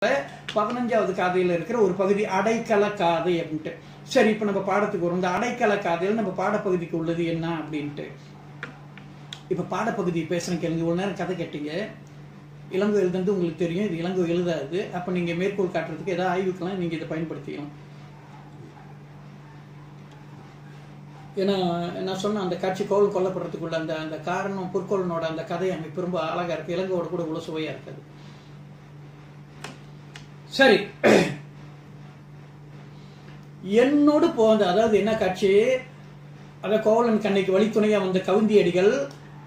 15வது காதையில் இருக்கிற ஒரு பகுதி அடைக்கல காதை அப்படின்ட்டு. சரி, இப்போ நம்ம பாடத்துக்கு வரும். இந்த அடைக்கல காதையில் நம்ம பாடப்பகுதிக்கு உள்ளது என்ன அப்படின்ட்டு. இப்போ பாடப்பகுதி பேசுகிறேன் கேளுங்க. ஒரு நேரம் கதை கேட்டீங்க. இளங்கோ எழுதுறது உங்களுக்கு தெரியும், இது இளங்கோ எழுதாது. அப்போ நீங்கள் மேற்கோள் காட்டுறதுக்கு ஏதாவது ஆய்வுக்கெல்லாம் நீங்கள் இதை பயன்படுத்திக்கலாம். ஏன்னா நான் சொன்ன அந்த காட்சி கோவில் கொல்லப்படுறதுக்குள்ள அந்த அந்த காரணம் பொற்கோளனோட அந்த கதை அமைப்பு ரொம்ப அழகா இருக்கு. இளங்கோட கூட இவ்வளவு சுவையா இருக்காது. சரி, என்னோடு போந்த அதாவது என்ன காட்சி, அத கோவலன் கண்ணைக்கு வழித்துணையா வந்த கவுந்தியடிகள்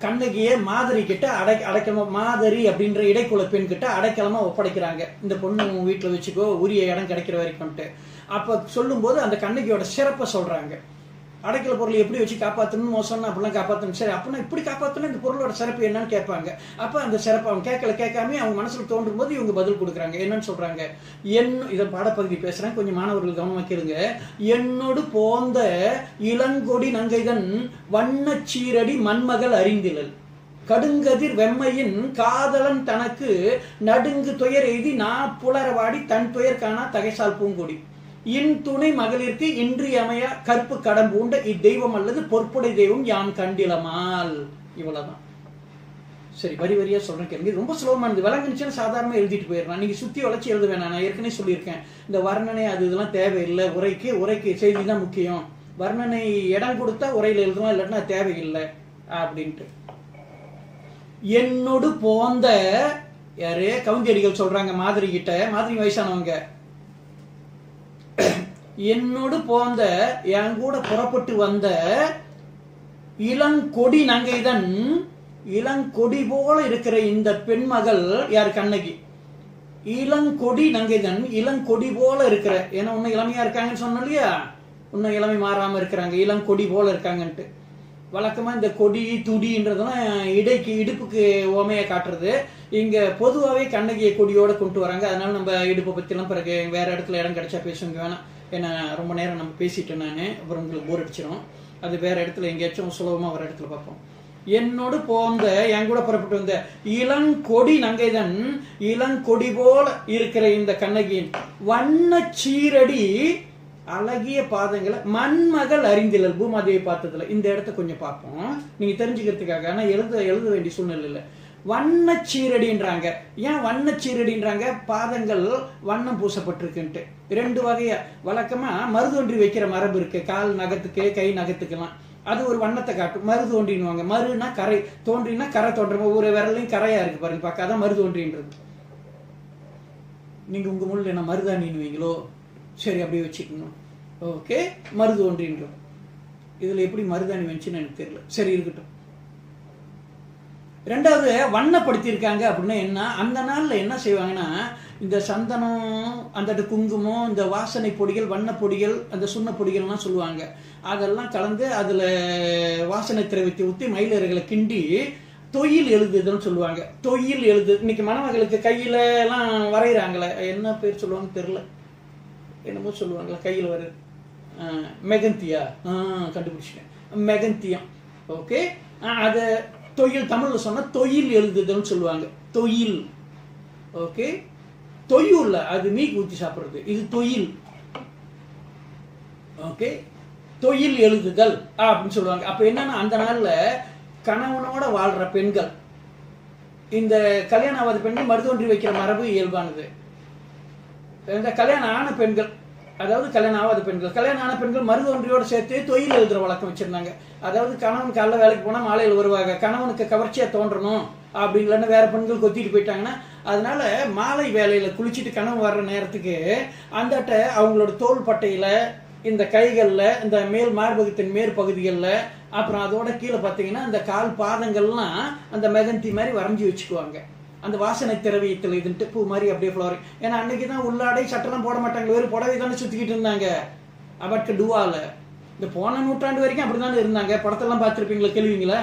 கண்ணகியே மாதிரி கிட்ட அடைக்கலமா மாதரி அப்படின்ற இடைக்குல பெண் கிட்ட அடைக்கலமா ஒப்படைக்கிறாங்க. இந்த பொண்ணு வீட்டுல வச்சுக்கோ, உரிய இடம் கிடைக்கிற வரைக்கும்ட்டு. அப்ப சொல்லும் போது அந்த கண்ணகியோட சிறப்பை சொல்றாங்க. அடைக்கல பொருளை எப்படி வச்சு காப்பாற்றணும், மோசம்னு அப்படிலாம் காப்பாற்றணும். சரி, அப்படின்னா இப்படி காப்பாற்றணும், இந்த பொருளோட சிறப்பு என்னன்னு கேட்பாங்க. அப்ப அந்த சிறப்பு அவங்க கேட்காம அவங்க மனசுல தோன்றும் போது இவங்க பதில் கொடுக்குறாங்க. என்னன்னு சொல்றாங்க, இதை பாடப்பகுதி பேசுறேன், கொஞ்சம் மாணவர்கள் கவனமா கேளுங்க. என்னோடு போந்த இளங்கொடி நங்கைதன் வண்ண சீரடி மண்மகள் அறிந்திலல் கடுங்கதிர் வெம்மையின் காதலன் தனக்கு நடுங்கு துயர் எய்தி புலரவாடி தன் துயர் காணா தகைசால் பூங்கொடி இன் துணை மகளிருக்கு இன்றியமைய கற்பு கடம்பூண்ட இத்தெய்வம் அல்லது பொற்புடை தெய்வம் யாம் கண்டிலமால். இவ்வளவுதான். சரி, வரி வரியா சொல்றேன் கேளுங்க. ரொம்ப சுலபமானது. விளங்குச்சுன்னு சாதாரணமா எழுதிட்டு போயிடலாம். நீங்க சுத்தி வளைச்சு எழுத வேணாம். நான் ஏற்கனவே சொல்லியிருக்கேன், இந்த வர்ணனை அது இதெல்லாம் தேவையில்லை. உரைக்கு செய்தி தான் முக்கியம். வர்ணனை இடம் கொடுத்தா உரையில எழுதலாம், இல்லாட்டினா தேவையில்லை அப்படின்ட்டு. என்னோடு போந்த யாரு கவுந்தியடிகள் சொல்றாங்க மாதிரி கிட்ட, மாதிரி வயசானவங்க. என்னோடு போந்த என் கூட புறப்பட்டு வந்த இளங்கொடி நங்கைதன், இளங்கொடி போல இருக்கிற இந்த பெண்மகள் யார், கண்ணகி. இளங்கொடி நங்கைதன் இளங்கொடி போல இருக்கிற, ஏன்னா இன்னும் இளமையா இருக்காங்கன்னு சொன்னோம் இல்லையா, இன்னும் இளமை மாறாம இருக்கிறாங்க, இளங்கொடி போல இருக்காங்கன்ட்டு. வழக்கமா இந்த கொடி துடின்றதெல்லாம் இடுப்புக்கு ஓமையை காட்டுறது. இங்க பொதுவாகவே கண்ணகியை கொடியோட கொண்டு வராங்க. அதனால நம்ம இடுப்பை பத்திலாம் பிறகு வேற இடத்துல இடம் கிடைச்சா பேசுங்க வேணாம். ஏன்னா ரொம்ப நேரம் நம்ம பேசிட்டேன் நான், அப்புறம் உங்களுக்கு போர் அடிச்சிடும். அது வேற இடத்துல எங்கேயாச்சும் சுலபமா வர இடத்துல பார்ப்போம். என்னோடு போந்த என் கூட புறப்பட்டு வந்த இளங்கொடி நங்கைதன் இளங்கொடி போல இருக்கிற இந்த கண்ணகியின் வண்ண சீரடி அழகிய பாதங்களை மண்மகள் அறிந்திலல். பூமாதேவி பார்த்ததுல இந்த இடத்த கொஞ்சம் பார்ப்போம், நீங்க தெரிஞ்சுக்கிறதுக்காக. ஆனா எழுத வேண்டிய சூழ்நிலை இல்லை. வண்ண சீரடின்றாங்க. ஏன் வண்ண சீரடின்றாங்க? பாதங்கள் வண்ணம் பூசப்பட்டிருக்குன்ட்டு. 2 வகையா வழக்கமா மருதொன்றி வைக்கிற மரபு இருக்கு. கால் நகத்துக்கு கை நகத்துக்கெல்லாம் அது ஒரு வண்ணத்தை காட்டும். மருதோன்றின்வாங்க. மறுனா கரை, தோன்றினா கரை தோன்ற, ஒவ்வொரு விரலையும் கரையா இருக்கு பாருங்க, பார்க்காதான் மருதோன்றின்றது. நீங்க உங்க முள்ள என்ன மருதாணின்னு வைங்களோ, சரி அப்படியே வச்சுக்கணும். ஓகே, மருதோன்றின்றோம். இதுல எப்படி மருதாணி வந்துச்சுன்னு எனக்கு தெரியல. சரி, இருக்கட்டும். 2வது வண்ணப்படுத்தியிருக்காங்க அப்படின்னா என்ன, அந்த நாள்ல என்ன செய்வாங்கன்னா, இந்த சந்தனம், அந்த குங்குமம், இந்த வாசனை பொடிகள், வண்ண பொடிகள், அந்த சுண்ண பொடிகள்லாம் சொல்லுவாங்க. அதெல்லாம் கலந்து அதுல வாசனை திரவியத்தை ஊற்றி மயிலர்களை கிண்டி தொயில் எழுதுதுன்னு சொல்லுவாங்க. தொயில் எழுது. இன்னைக்கு மணமகளுக்கு கையில எல்லாம் வரைகிறாங்களே, என்ன பேர் சொல்லுவாங்க தெரியல, என்னமோ சொல்லுவாங்களா கையில் வருது, மெகந்தியா, கண்டுபிடிச்சிட்டேன், மெகந்தியம். ஓகே, அதை தொயில் தமிழ்ல சொன்னா தொயில் எழுதுதுன்னு சொல்லுவாங்க. தொயில். ஓகே, தொய்யுள்ள அது மீன் ஊற்றி சாப்பிடுறது, இது தொயில். ஓகே, தொயில் எழுதுதல் அப்படின்னு சொல்லுவாங்க. அப்ப என்னன்னா, அந்த நாள்ல கணவனோட வாழ்ற பெண்கள், இந்த கல்யாணம் ஆகாத பெண்கள் மருதொன்றி வைக்கிற மரபு இயல்பானது. இந்த கல்யாணம் ஆன பெண்கள், அதாவது கல்யாணம் ஆகாத பெண்கள், கல்யாணம் ஆன பெண்கள் மருதொன்றியோட சேர்த்து தொழில் எழுதுற வழக்கம் வச்சிருந்தாங்க. அதாவது கணவன் காலைல வேலைக்கு போனா மாலையில் வருவாங்க, கணவனுக்கு கவர்ச்சியா தோன்றணும் அப்படின்னு வேற பெண்கள் கொத்திட்டு போயிட்டாங்கன்னா, அதனால மாலை வேலையில குளிச்சுட்டு கணவன் வர்ற நேரத்துக்கு அந்த அவங்களோட தோள் பட்டையில, இந்த கைகள்ல, இந்த மேல் மார்பகத்தின் மேற்பகுதிகளில், அப்புறம் அதோட கீழே பார்த்தீங்கன்னா இந்த கால் பாதங்கள்லாம் அந்த மெகந்தி மாதிரி வரைஞ்சி வச்சுக்குவாங்க. அந்த வாசனை திரவியத்தில் இதுன்ட்டு பூ மாதிரி அப்படியே ஃப்ளவரிங். ஏன்னா அன்னைக்குதான் உள்ளாடை சட்டெல்லாம் போட மாட்டாங்க, வேறு புடவை தானே சுத்திக்கிட்டு இருந்தாங்க. அவட்க டுவால இந்த போன நூற்றாண்டு வரைக்கும் அப்படித்தானே இருந்தாங்க. படத்தெல்லாம் பார்த்துருப்பீங்களா, கேள்விங்களா?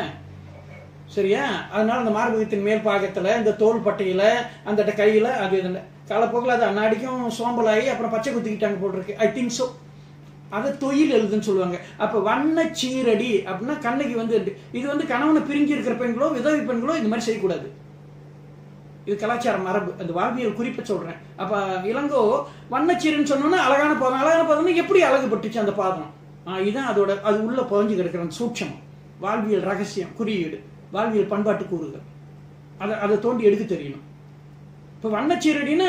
சரியா? அதனால அந்த மார்பகத்தின் மேல் பாகத்துல, இந்த தோல் பட்டையில, அந்த கையில, அது காலப்போக்கில் அது அன்னாடிக்கும் சோம்பலாகி அப்புறம் பச்சை குத்திக்கிட்டாங்க போட்டிருக்கு. I think so. அதை தொழில் எழுதுன்னு சொல்லுவாங்க. அப்ப வண்ண சீரடி அப்படின்னா கண்ணகி இது கணவனை பிரிஞ்சு இருக்கிற பெண்களோ விதவை பெண்களோ இந்த மாதிரி செய்யக்கூடாது. இது கலாச்சார மரபு, அந்த வாழ்வியல் குறிப்பை சொல்றேன். அப்ப இளங்கோ வண்ணச்சீருன்னு சொன்னோன்னா அழகான பாதம். அழகான பாதம்னா எப்படி அழகுபட்டுச்சு அந்த பாதம்? இதுதான் அதோட அது உள்ள புகஞ்சு கிடக்கிற அந்த சூட்சமம், வாழ்வியல் ரகசியம், குறியீடு, வாழ்வியல் பண்பாட்டு கூறுகள். அதை தோண்டி எடுக்க தெரியணும். இப்போ வண்ணச்சீரடின்னா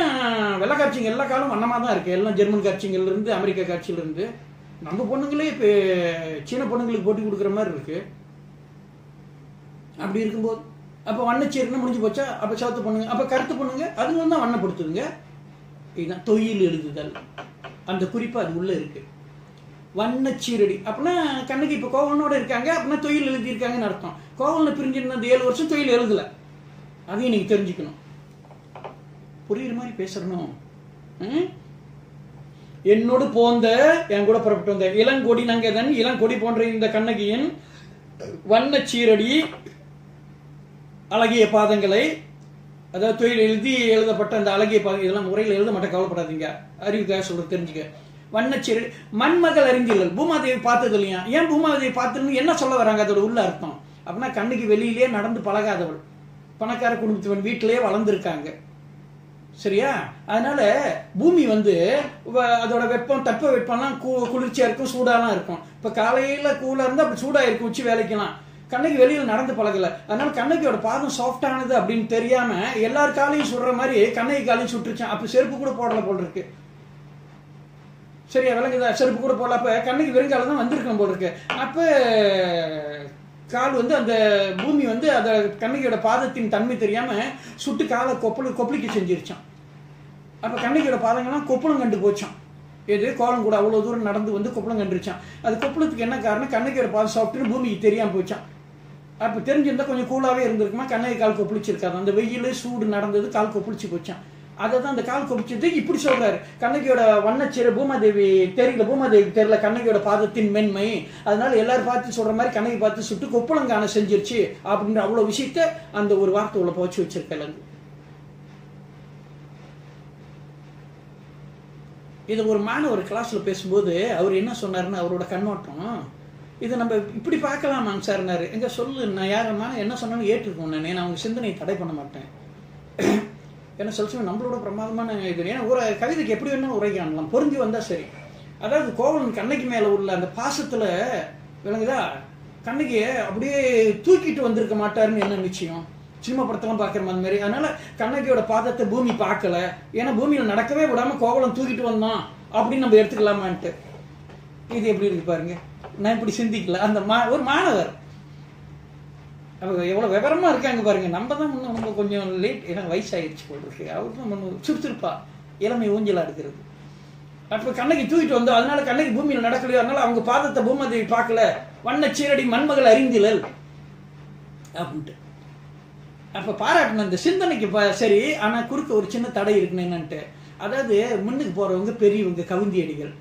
வெள்ளை காட்சிங்க எல்லா காலம் வண்ணமாக தான் இருக்கு. எல்லாம் ஜெர்மன் காட்சிங்கள்ல இருந்து அமெரிக்கா காட்சியில இருந்து நம்ம பொண்ணுங்களே இப்போ சீன பொண்ணுங்களுக்கு போட்டி கொடுக்குற மாதிரி இருக்கு. அப்படி இருக்கும்போது அப்போ வண்ணச்சீரடினா முடிஞ்சு போச்சா? அப்போ சவுத்து பொண்ணுங்க, அப்போ கருத்து பொண்ணுங்க அதுவும் தான் வண்ணப்படுத்துதுங்க. இதுதான் தொழில் எழுதுதல், அந்த குறிப்பு அது உள்ள இருக்கு. வண்ணச்சீரடி அப்படின்னா கண்ணுக்கு இப்போ கோவலனோட இருக்காங்க அப்படின்னா தொழில் எழுதியிருக்காங்கன்னு அர்த்தம். கோவலனை பிரிஞ்சிருந்த அந்த 7 வருஷம் தொழில் எழுதல, அதையும் நீங்க தெரிஞ்சுக்கணும். புரியுற மாதிரி பேசணும். என்னோடு போந்த என் கூட புறப்பட்டு வந்த இளங்கொடி நங்கதன் இளங்கொடி போன்ற இந்த கண்ணகியின் வண்ணச்சீரடி அழகிய பாதங்களை, அதாவது தொழில் எழுதப்பட்ட அந்த அழகிய பாதம், இதெல்லாம் முறையில் எழுத மாட்டேன், கவலைப்படாதீங்க, அறிவுக்காக சொல்றது தெரிஞ்சுக்க. வண்ணச்சீரடி மண்மகள் அறிந்தீர்கள், பூமாதேவி பார்த்தது இல்லையா? ஏன் பூமாதேவி பார்த்துன்னு என்ன சொல்ல வராங்க? அதோட உள்ள அர்த்தம் அப்படின்னா கண்ணுக்கு வெளியிலேயே நடந்து பழகாதவள், பணக்கார குடும்பத்தவன், வீட்டிலேயே வளர்ந்துருக்காங்க, சரியா? அதனால பூமி அதோட வெப்பம் தட்ப வெப்பம்லாம் குளிர்ச்சியா இருக்கும், சூடாலாம் இருக்கும். இப்ப காலையில கூலா இருந்தா அப்படி சூடா இருக்கும், உச்சி வேலைக்கலாம். கண்ணுக்கு வெளியில நடந்து பழகல, அதனால கண்ணகியோட பாதம் சாஃப்டானது அப்படின்னு தெரியாம எல்லார் காலையும் சுடுற மாதிரி கண்ணகி காலையும் சுட்டுருச்சான். அப்ப செருப்பு கூட போடல போல் இருக்கு, சரியா? விளங்குதா? செருப்பு கூட போடல, அப்ப கண்ணகி வெறுங்கால தான் வந்திருக்கணும் போல் இருக்கு. அப்ப கால் அந்த பூமி அத கண்ணகியோட பாதத்தின் தன்மை தெரியாம சுட்டு காலை கொப்பளிக்க செஞ்சிருச்சான். அப்ப கண்ணகியோட பாதங்கள்லாம் கொப்பளம் கண்டு போச்சான். எது கோலம் கூட அவ்வளவு தூரம் நடந்து கொப்பளம் கண்டுருச்சான். அது கொப்பளத்துக்கு என்ன காரணம்? கண்ணகியோட பாதம் சாப்பிட்டுன்னு பூமிக்கு தெரியாம போச்சான். அப்ப தெரிஞ்சிருந்தா கொஞ்சம் கூலாவே இருந்திருக்குமா, கண்ணகி கால் கொப்பளிச்சிருக்காது. அந்த வெயில் சூடு நடந்தது, கால் கொப்பளிச்சு போச்சான். அதை தான் அந்த கால் கொப்பளிச்சது இப்படி சொல்றாரு. கண்ணகியோட வண்ணச்சீர பூமாதேவி தெரியல கண்ணகியோட பாதத்தின் மென்மை, அதனால எல்லாரும் பார்த்து சொல்ற மாதிரி கண்ணகி பார்த்து சுட்டு கொப்பளங்கான செஞ்சிருச்சு அப்படின்ற அவ்வளவு விஷயத்த அந்த ஒரு வார்த்தை உள்ள போச்சு வச்சிருக்கல. இதை ஒரு மாணவர் கிளாஸ்ல பேசும்போது அவர் என்ன சொன்னாருன்னு அவரோட கண்ணோட்டம், இதை நம்ம இப்படி பார்க்கலாமாங்க சார்னாரு. எங்க சொல்லு, நான் யாருன்னா என்ன சொன்னாலும் ஏற்றுக்கோங்க, நான் அவங்க சிந்தனையை தடை பண்ண மாட்டேன். ஏன்னா சொல்ல நம்மளோட பிரமாதமான இது. ஏன்னா ஒரு கவிதைக்கு எப்படி வேணாலும் உரை காணலாம், பொருந்தி வந்தா சரி. அதாவது கோவலன் கண்ணகி மேல உள்ள அந்த பாசத்துல விளங்குதா, கண்ணகிய அப்படியே தூக்கிட்டு வந்திருக்க மாட்டாருன்னு என்ன நிச்சயம்? சினிமா படத்தெல்லாம் பார்க்குற அந்த மாதிரி. அதனால கண்ணகியோட பாதத்தை பூமி பார்க்கல, ஏன்னா பூமியில நடக்கவே விடாம கோவலன் தூக்கிட்டு வந்தான் அப்படின்னு நம்ம எடுத்துக்கலாமான்ட்டு. இது எப்படி இருக்கு பாருங்க, நான் இப்படி சிந்திக்கல. அந்த ஒரு மாணவர் அவங்க எவ்வளவு விவரமா இருக்காங்க பாருங்க. நம்ம தான் நம்ம கொஞ்சம் லேட், ஏன்னா வயசாயிடுச்சு போல் இருக்கு. அவருக்கு சுறுசுறுப்பா இளமை ஊஞ்சலா இருக்கிறது. அப்ப கண்ணகி தூக்கிட்டு வந்தோம், அதனால கண்ணகி பூமியில நடக்கலையோ, அதனால அவங்க பாதத்தை பூமாதேவி பார்க்கல. வண்ணச்சீரடி மண்மகள் அறிந்திலல் அப்படின்ட்டு அப்ப பாராட்டின இந்த சிந்தனைக்கு சரி. ஆனா குறுக்க ஒரு சின்ன தடை இருக்குன்னு என்னன்ட்டு, அதாவது முன்னுக்கு போறவங்க பெரியவங்க கவுந்தியடிகள்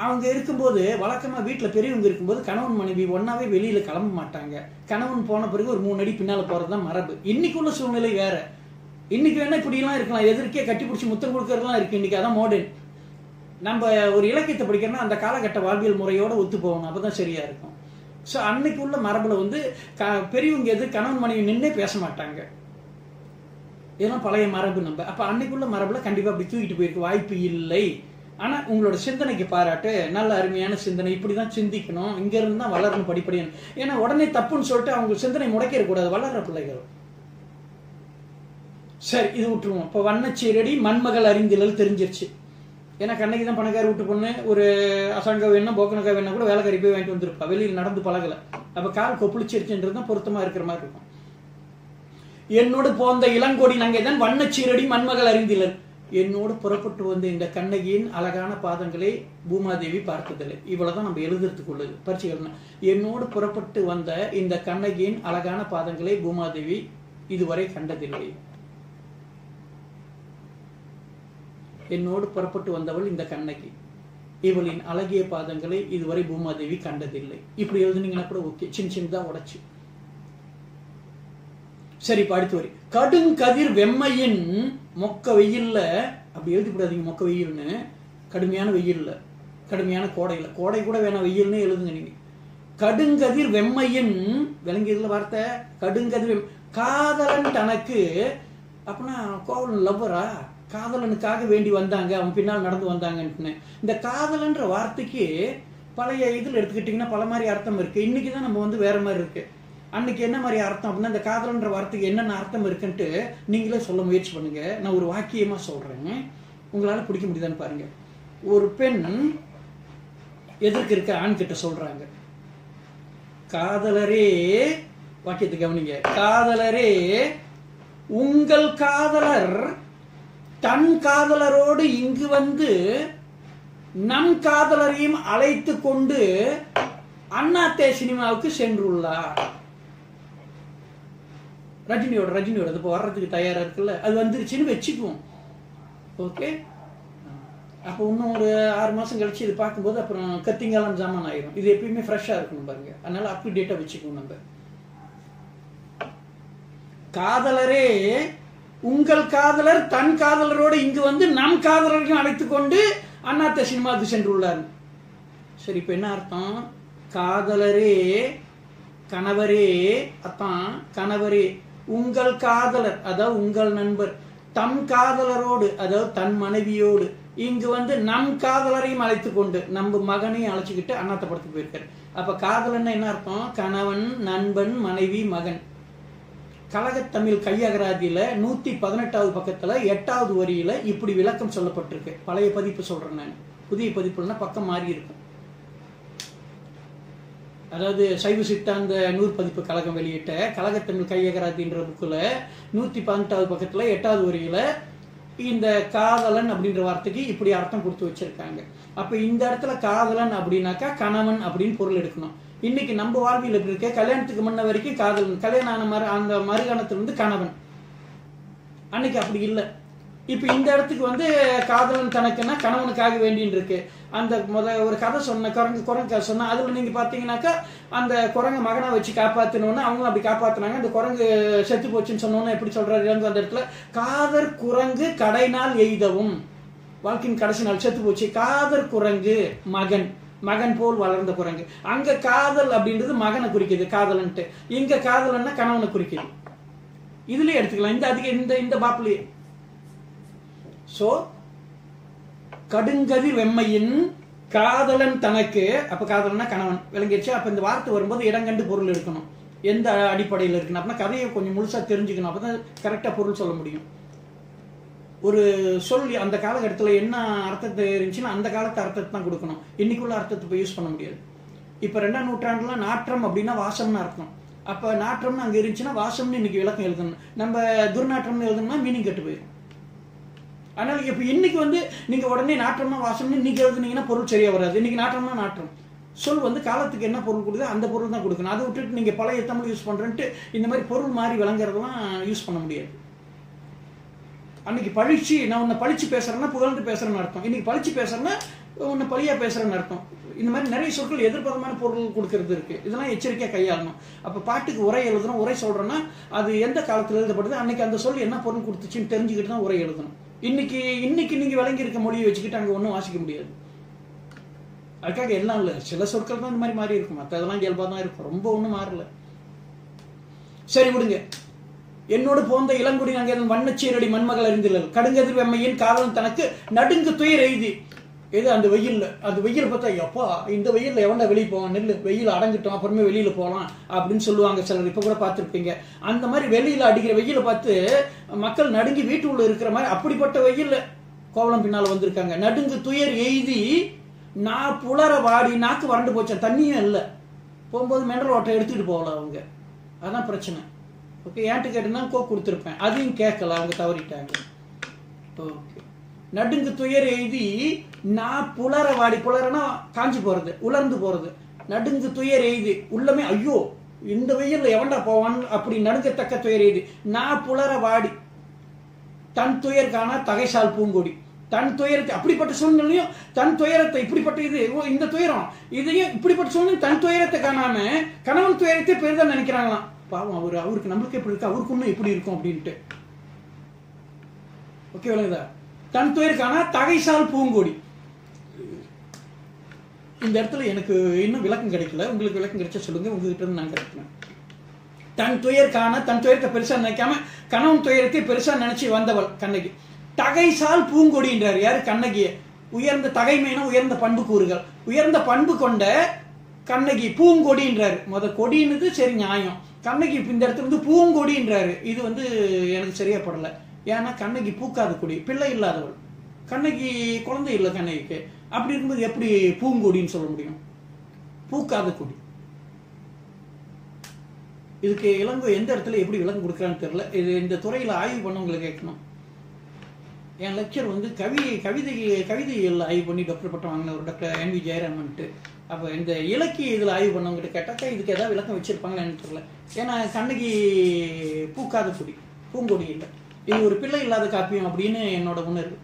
அவங்க இருக்கும்போது வழக்கமா வீட்டுல பெரியவங்க இருக்கும்போது கணவன் மனைவி ஒன்னாவே வெளியில கிளம்ப மாட்டாங்க. கணவன் போன பிறகு ஒரு 3 அடி பின்னால போறதுதான் மரபு. இன்னைக்கு உள்ள சூழ்நிலை வேற. இன்னைக்கு வேணா இப்படி எல்லாம் இருக்கலாம், எதிர்க்கே கட்டி பிடிச்சி முத்தம் கொடுக்கறதுலாம் இருக்கு. இன்னைக்கு அதான் மாடர்ன். நம்ம ஒரு இலக்கியத்தை படிக்கிறோம்னா அந்த காலகட்ட வாழ்வியல் முறையோட ஒத்து போகணும், அப்பதான் சரியா இருக்கும். ஸோ அன்னைக்கு உள்ள மரபுல பெரியவங்க கணவன் மனைவி நின்னே பேச மாட்டாங்க. இதெல்லாம் பழைய மரபு. நம்ம அப்ப அன்னைக்குள்ள மரபுல கண்டிப்பா அப்படி தூக்கிட்டு போயிருக்க வாய்ப்பு இல்லை. ஆனா உங்களோட சிந்தனைக்கு பாராட்டு, நல்ல அருமையான சிந்தனை, இப்படிதான் சிந்திக்கணும், இங்க இருந்து தான் வளரணும் படிப்படியான. ஏன்னா உடனே தப்புன்னு சொல்லிட்டு அவங்க சிந்தனை முடக்கிற கூடாது, வளர்ற பிள்ளைகள். சரி, இது விட்டுருவோம். இப்ப வண்ணச்சீரடி மண்மகள் அறிந்திலல் தெரிஞ்சிருச்சு. ஏன்னா கண்ணகி தான் பணக்காரி விட்டு பொண்ணு, ஒரு அசங்க வேணும் போக்கனக்கா வேணா கூட வேலைக்காரி போய் வாங்கிட்டு வந்திருப்பா, வெளியில் நடந்து பழகல. அப்ப கால் கொப்பளிச்சிருச்சுன்றது தான் பொருத்தமா இருக்கிற மாதிரி இருக்கும். என்னோடு போந்த இளங்கொடி நங்கைதான் வண்ணச்சீரடி மண்மகள் அறிந்திலல், என்னோடு புறப்பட்டு வந்த இந்த கண்ணகியின் அழகான பாதங்களை பூமாதேவி பார்த்ததில்லை. இவ்வளவுதான் நம்ம எழுதுறதுக்கு உள்ளது பரிசுகள். என்னோடு புறப்பட்டு வந்த இந்த கண்ணகியின் அழகான பாதங்களை பூமாதேவி இதுவரை கண்டதில்லை. என்னோடு புறப்பட்டு வந்தவள் இந்த கண்ணகி, இவளின் அழகிய பாதங்களை இதுவரை பூமாதேவி கண்டதில்லை. இப்படி எழுதுனீங்கன்னா கூட ஓகே, சின்ன சின்னதா உடைச்சு. சரி, அடுத்து வரி. கடுங்கதிர் வெம்மையின் மொக்க வெயில்ல, அப்படி எழுதிக்கூடாதீங்க மொக்க வெயில்னு, கடுமையான வெயில்ல, கடுமையான கோடையில, கோடை கூட வேணாம் வெயில்னு எழுதுங்க நீங்க. கடுங்கதிர் வெம்மையின், விளங்கியதுல வார்த்தை கடுங்கதிர். காதலன் தனக்கு அப்படின்னா கோவலன் லவ்வரா, காதலனுக்காக வேண்டி வந்தாங்க, அவன் பின்னால் நடந்து வந்தாங்கன்னு. இந்த காதலன்ற வார்த்தைக்கு பழைய இதில் எடுத்துக்கிட்டிங்கன்னா பல மாதிரி அர்த்தம் இருக்கு. இன்னைக்கு தான் நம்ம வந்து வேற மாதிரி இருக்கு. அன்னைக்கு என்ன மாதிரி அர்த்தம் அப்படின்னா, இந்த காதலன்ற வார்த்தைக்கு என்னென்ன அர்த்தம் இருக்குன்ட்டு நீங்களே சொல்ல முயற்சி பண்ணுங்க. நான் ஒரு வாக்கியமா சொல்றேன், உங்களால பிடிக்க முடியுதான்னு பாருங்க. ஒரு பெண் எதிர்க்கு இருக்க ஆண் கிட்ட சொல்றாங்க, காதலரே, வாக்கியத்தை கவனிங்க, காதலரே உங்கள் காதலர் தன் காதலரோடு இங்கு வந்து நம் காதலரையும் அழைத்து கொண்டு அண்ணாத்தே சினிமாவுக்கு சென்றுள்ளார். ரஜினியோட அது இப்போ வர்றதுக்கு தயாரா இருக்குல்ல, அது வந்துருச்சுன்னு வச்சுக்குவோம். ஓகே, அப்போ இன்னும் ஒரு 6 மாசம் கழிச்சு இது பார்க்கும்போது அப்புறம் கத்திங்காலம் ஜாமான் ஆயிரும். இது எப்பயுமே ஃப்ரெஷ்ஷா இருக்கணும் பாருங்க, அதனால அப் டு டேட்டா வச்சுக்குவோம். நம்ம காதலரே உங்கள் காதலர் தன் காதலரோடு இங்கு வந்து நம் காதலரையும் அழைத்துக் கொண்டு அண்ணாத்த சினிமாவுக்கு சென்றுள்ளார். சரி, இப்ப என்ன அர்த்தம்? காதலரே, கணவரே, அத்தான் கணவரே, உங்கள் காதலர் அதாவது உங்கள் நண்பர் தம் காதலரோடு அதாவது தன் மனைவியோடு இங்கு வந்து நம் காதலரையும் அழைத்து கொண்டு நம்ம மகனையும் அழைச்சிக்கிட்டு அண்ணாத்த படத்துக்கு போயிருக்காரு. அப்ப காதலன்னா என்ன அர்த்தம்? கணவன், நண்பன், மனைவி, மகன். கழகத்தமிழ் கையகராதியில 118வது பக்கத்துல 8வது வரியில இப்படி விளக்கம் சொல்லப்பட்டிருக்கு. பழைய பதிப்பு சொல்றேன் நான், புதிய பதிப்புனா பக்கம் மாறி இருக்கும். அதாவது சைவ சித்தாந்த நூறு பதிப்பு கழகம் வெளியிட்ட கழகத்தமிழ் கையகராதின்ற புக்குல 118வது பக்கத்துல 8வது வரியில இந்த காதலன் அப்படின்ற வார்த்தைக்கு இப்படி அர்த்தம் கொடுத்து வச்சிருக்காங்க. அப்ப இந்த இடத்துல காதலன் அப்படின்னாக்கா கணவன் அப்படின்னு பொருள் எடுக்கணும். இன்னைக்கு நம்ம வாழ்வியல் எப்படி இருக்க, கல்யாணத்துக்கு முன்ன வரைக்கும் காதலன், கல்யாணம் ஆன அந்த மறுகாலத்துல இருந்து கணவன். அன்னைக்கு அப்படி இல்லை. இப்ப இந்த இடத்துக்கு வந்து காதலன் தனக்குன்னா கணவனுக்காக வேண்டின்னு இருக்கு. அந்த ஒரு கதை சொன்ன குரங்கு சொன்னா அதுல நீங்க பாத்தீங்கன்னாக்கா அந்த குரங்கு மகனா வச்சு காப்பாத்தணும்னு அவங்களும் அப்படி காப்பாத்தினாங்க. அந்த குரங்கு செத்து போச்சுன்னு சொன்னோன்னு எப்படி சொல்றாரு அந்த இடத்துல, காதர் குரங்கு கடை நாள் எய்தவும், வாழ்க்கையின் கடைசி நாள் செத்து போச்சு. காதர் குரங்கு மகன், மகன் போல் வளர்ந்த குரங்கு. அங்க காதல் அப்படின்றது மகனை குறிக்குது காதலன்ட்டு, இங்க காதலன்னா கணவனை குறிக்குது. இதுலயே எடுத்துக்கலாம், இந்த அதிக இந்த பாப்புலயே. சோ கடுங்கதிர் வெம்மையின் காதலன் தனக்கு, அப்ப காதலன்னா கணவன் விளங்கிடுச்சு. அப்ப இந்த வார்த்தை வரும்போது இடங்கண்டு பொருள் எடுக்கணும். எந்த அடிப்படையில் இருக்குன்னு அப்படின்னா கதையை கொஞ்சம் முழுசா தெரிஞ்சுக்கணும், அப்பதான் கரெக்டா பொருள் சொல்ல முடியும். ஒரு சொல் அந்த காலகட்டத்தில் என்ன அர்த்தத்தை இருந்துச்சுன்னா அந்த காலத்து அர்த்தத்தை தான் கொடுக்கணும், இன்னைக்குள்ள அர்த்தத்தை இப்போ யூஸ் பண்ண முடியாது. இப்போ 2ஆம் நூற்றாண்டுல நாற்றம் அப்படின்னா வாசம்னு அர்த்தம். அப்போ நாற்றம்னு அங்கே இருந்துச்சுன்னா வாசம்னு இன்னைக்கு விளக்கம் எழுதணும். நம்ம துர்நாற்றம்னு எழுதணும்னா மீனிங் கெட்டு போயிடும். அதனால இப்போ இன்னைக்கு வந்து நீங்க உடனே நாற்றம்னா வாசம்னு இன்னைக்கு எழுதுனீங்கன்னா பொருள் சரியா வராது. இன்னைக்கு நாற்றம்னா நாற்றம் சொல் வந்து காலத்துக்கு என்ன பொருள் கொடுக்குதோ அந்த பொருள் தான் கொடுக்கணும். அதை விட்டுட்டு நீங்க பழைய தமிழ் யூஸ் பண்றேன்ட்டு இந்த மாதிரி பொருள் மாறி விளங்குறதெல்லாம் யூஸ் பண்ண முடியாது. அன்னைக்கு பழிச்சு நான் உன்னை பழிச்சு பேசுறேன்னா புகழ்ந்து பேசுறேன்னு அர்த்தம், இன்னைக்கு பழிச்சு பேசுறேன்னா உன்னை பழியா பேசுறேன்னு அர்த்தம். இந்த மாதிரி நிறைய சொற்கள் எதிர்பதமான பொருள் கொடுக்கறது இருக்கு. இதெல்லாம் எச்சரிக்கையா கையாளணும். அப்ப பாட்டுக்கு உரை எழுதணும், உரை சொல்றேன்னா அது எந்த காலத்துல எழுதப்படுது, அன்னைக்கு அந்த சொல் என்ன பொருள் கொடுத்துச்சுன்னு தெரிஞ்சுக்கிட்டு தான் உரை எழுதணும். இன்னைக்கு நீங்க விளங்கி இருக்க மொழியை வச்சுக்கிட்டு அங்க ஒன்றும் வாசிக்க முடியாது. அதுக்காக எல்லாம் இல்லை, சில சொற்கள் தான் இந்த மாதிரி மாறி இருக்கும், மற்ற இதெல்லாம் இயல்பா தான் இருக்கும், ரொம்ப ஒன்றும் மாறல. சரி விடுங்க. என்னோடு போந்த இளங்குடி நாங்கள் வண்ணச்சீரடி மண்மகள் அறிந்துள்ளது கடுங்கதிர் வெம்மையின் காதலன் தனக்கு நடுங்கு துயர் எய்தி. எது அந்த வெயில்ல, அந்த வெயில் பார்த்தா எப்பா இந்த வெயில்ல எவன்டா வெளியே போவான், நெல் வெயில் அடங்கிட்டோம் அப்புறமே வெளியில போகலாம் அப்படின்னு சொல்லுவாங்க சிலர். இப்ப கூட பார்த்துருப்பீங்க. அந்த மாதிரி வெளியில அடிக்கிற வெயில பார்த்து மக்கள் நடுங்கி வீட்டுக்குள்ள இருக்கிற மாதிரி அப்படிப்பட்ட வெயில்ல கோவலம் பின்னால வந்திருக்காங்க. நடுங்கு துயர் எய்தி நான் புலர வாடி, நாக்கு வறண்டு போச்சேன், தண்ணியும் இல்லை. போகும்போது மினரல் வாட்டர் எடுத்துட்டு போகல அவங்க, அதான் பிரச்சனை. ஓகே, ஏன்ட்டு கேட்டுனா கோக் கொடுத்துருப்பேன், அதையும் கேட்கல, அவங்க தவறிட்டாங்க. ஓகே, நடுங்கு துயர் எழுதி நான் புலர வாடி, புலரனா காஞ்சி போறது, உலர்ந்து போறது. நடுங்கு துயர் எழுதி உள்ளமே ஐயோ இந்த வெயில்ல எவன்டா போவான் அப்படி நடுங்கத்தக்க துயர் எழுதி நான் புலர வாடி. தன் துயர் காணா தகைசால் பூங்கொடி. தன் துயரத்தை அப்படிப்பட்ட சூழ்நிலையும் தன் துயரத்தை இப்படிப்பட்ட இது இந்த துயரம் இதையும் இப்படிப்பட்ட சூழ்நிலை தன் துயரத்தை காணாம கணவன் துயரத்தை பெரிதான் நினைக்கிறாங்களாம். பாவம் அவருக்கு நம்மளுக்கு எப்படி இருக்கு, அவருக்கு இன்னும் எப்படி இருக்கும் அப்படின்ட்டு. ஓகே விளங்குதா? தன் துயருக்கான தகைசால் பூங்கொடி. இந்த இடத்துல எனக்கு இன்னும் விளக்கம் கிடைக்கல, உங்களுக்கு விளக்கம் கிடைச்சா சொல்லுங்க, உங்ககிட்ட இருந்து நான் கிடைக்கிறேன். தன் துயர் காண தன் துயரத்தை பெருசா நினைக்காம கணவன் துயரத்தை பெருசா நினைச்சு வந்தவள் கண்ணகி. தகைசால் பூங்கொடின்றார் யாரு? கண்ணகிய. உயர்ந்த தகைமைனா உயர்ந்த பண்பு கூறுகள், உயர்ந்த பண்பு கொண்ட கண்ணகி பூங்கொடின்றாரு. கொடின்னு சரி நியாயம், கண்ணகி இந்த இடத்துல இருந்து பூங்கொடின்றாரு. இது எனக்கு சரியா படல. ஏன்னா கண்ணகி பூக்காத கொடி, பிள்ளை இல்லாதவள். கண்ணகி குழந்தை இல்லை கண்ணகிக்கு. அப்படி இருக்கும்போது எப்படி பூங்கொடின்னு சொல்ல முடியும்? பூக்காத கொடி. இதுக்கு இளங்கோ எந்த இடத்துல எப்படி விளக்கம் கொடுக்குறான்னு தெரியல. இது இந்த துறையில ஆய்வு பண்ணவங்களை கேட்கணும். என் லெக்சர் கவிதைகள் ஆய்வு பண்ணி டாக்டர் பட்டம் வாங்கின ஒரு டாக்டர் NV ஜெயராமன்ட்டு. அப்போ இந்த இலக்கிய இதில் ஆய்வு பண்ணவங்ககிட்ட கேட்டாக்கா இதுக்கு ஏதாவது விளக்கம் வச்சிருப்பாங்கன்னு தெரியல. ஏன்னா கண்ணகி பூக்காத கொடி, பூங்கொடி இல்லை. இது ஒரு பிள்ளை இல்லாத காப்பியம் அப்படின்னு என்னோட உணர்வு.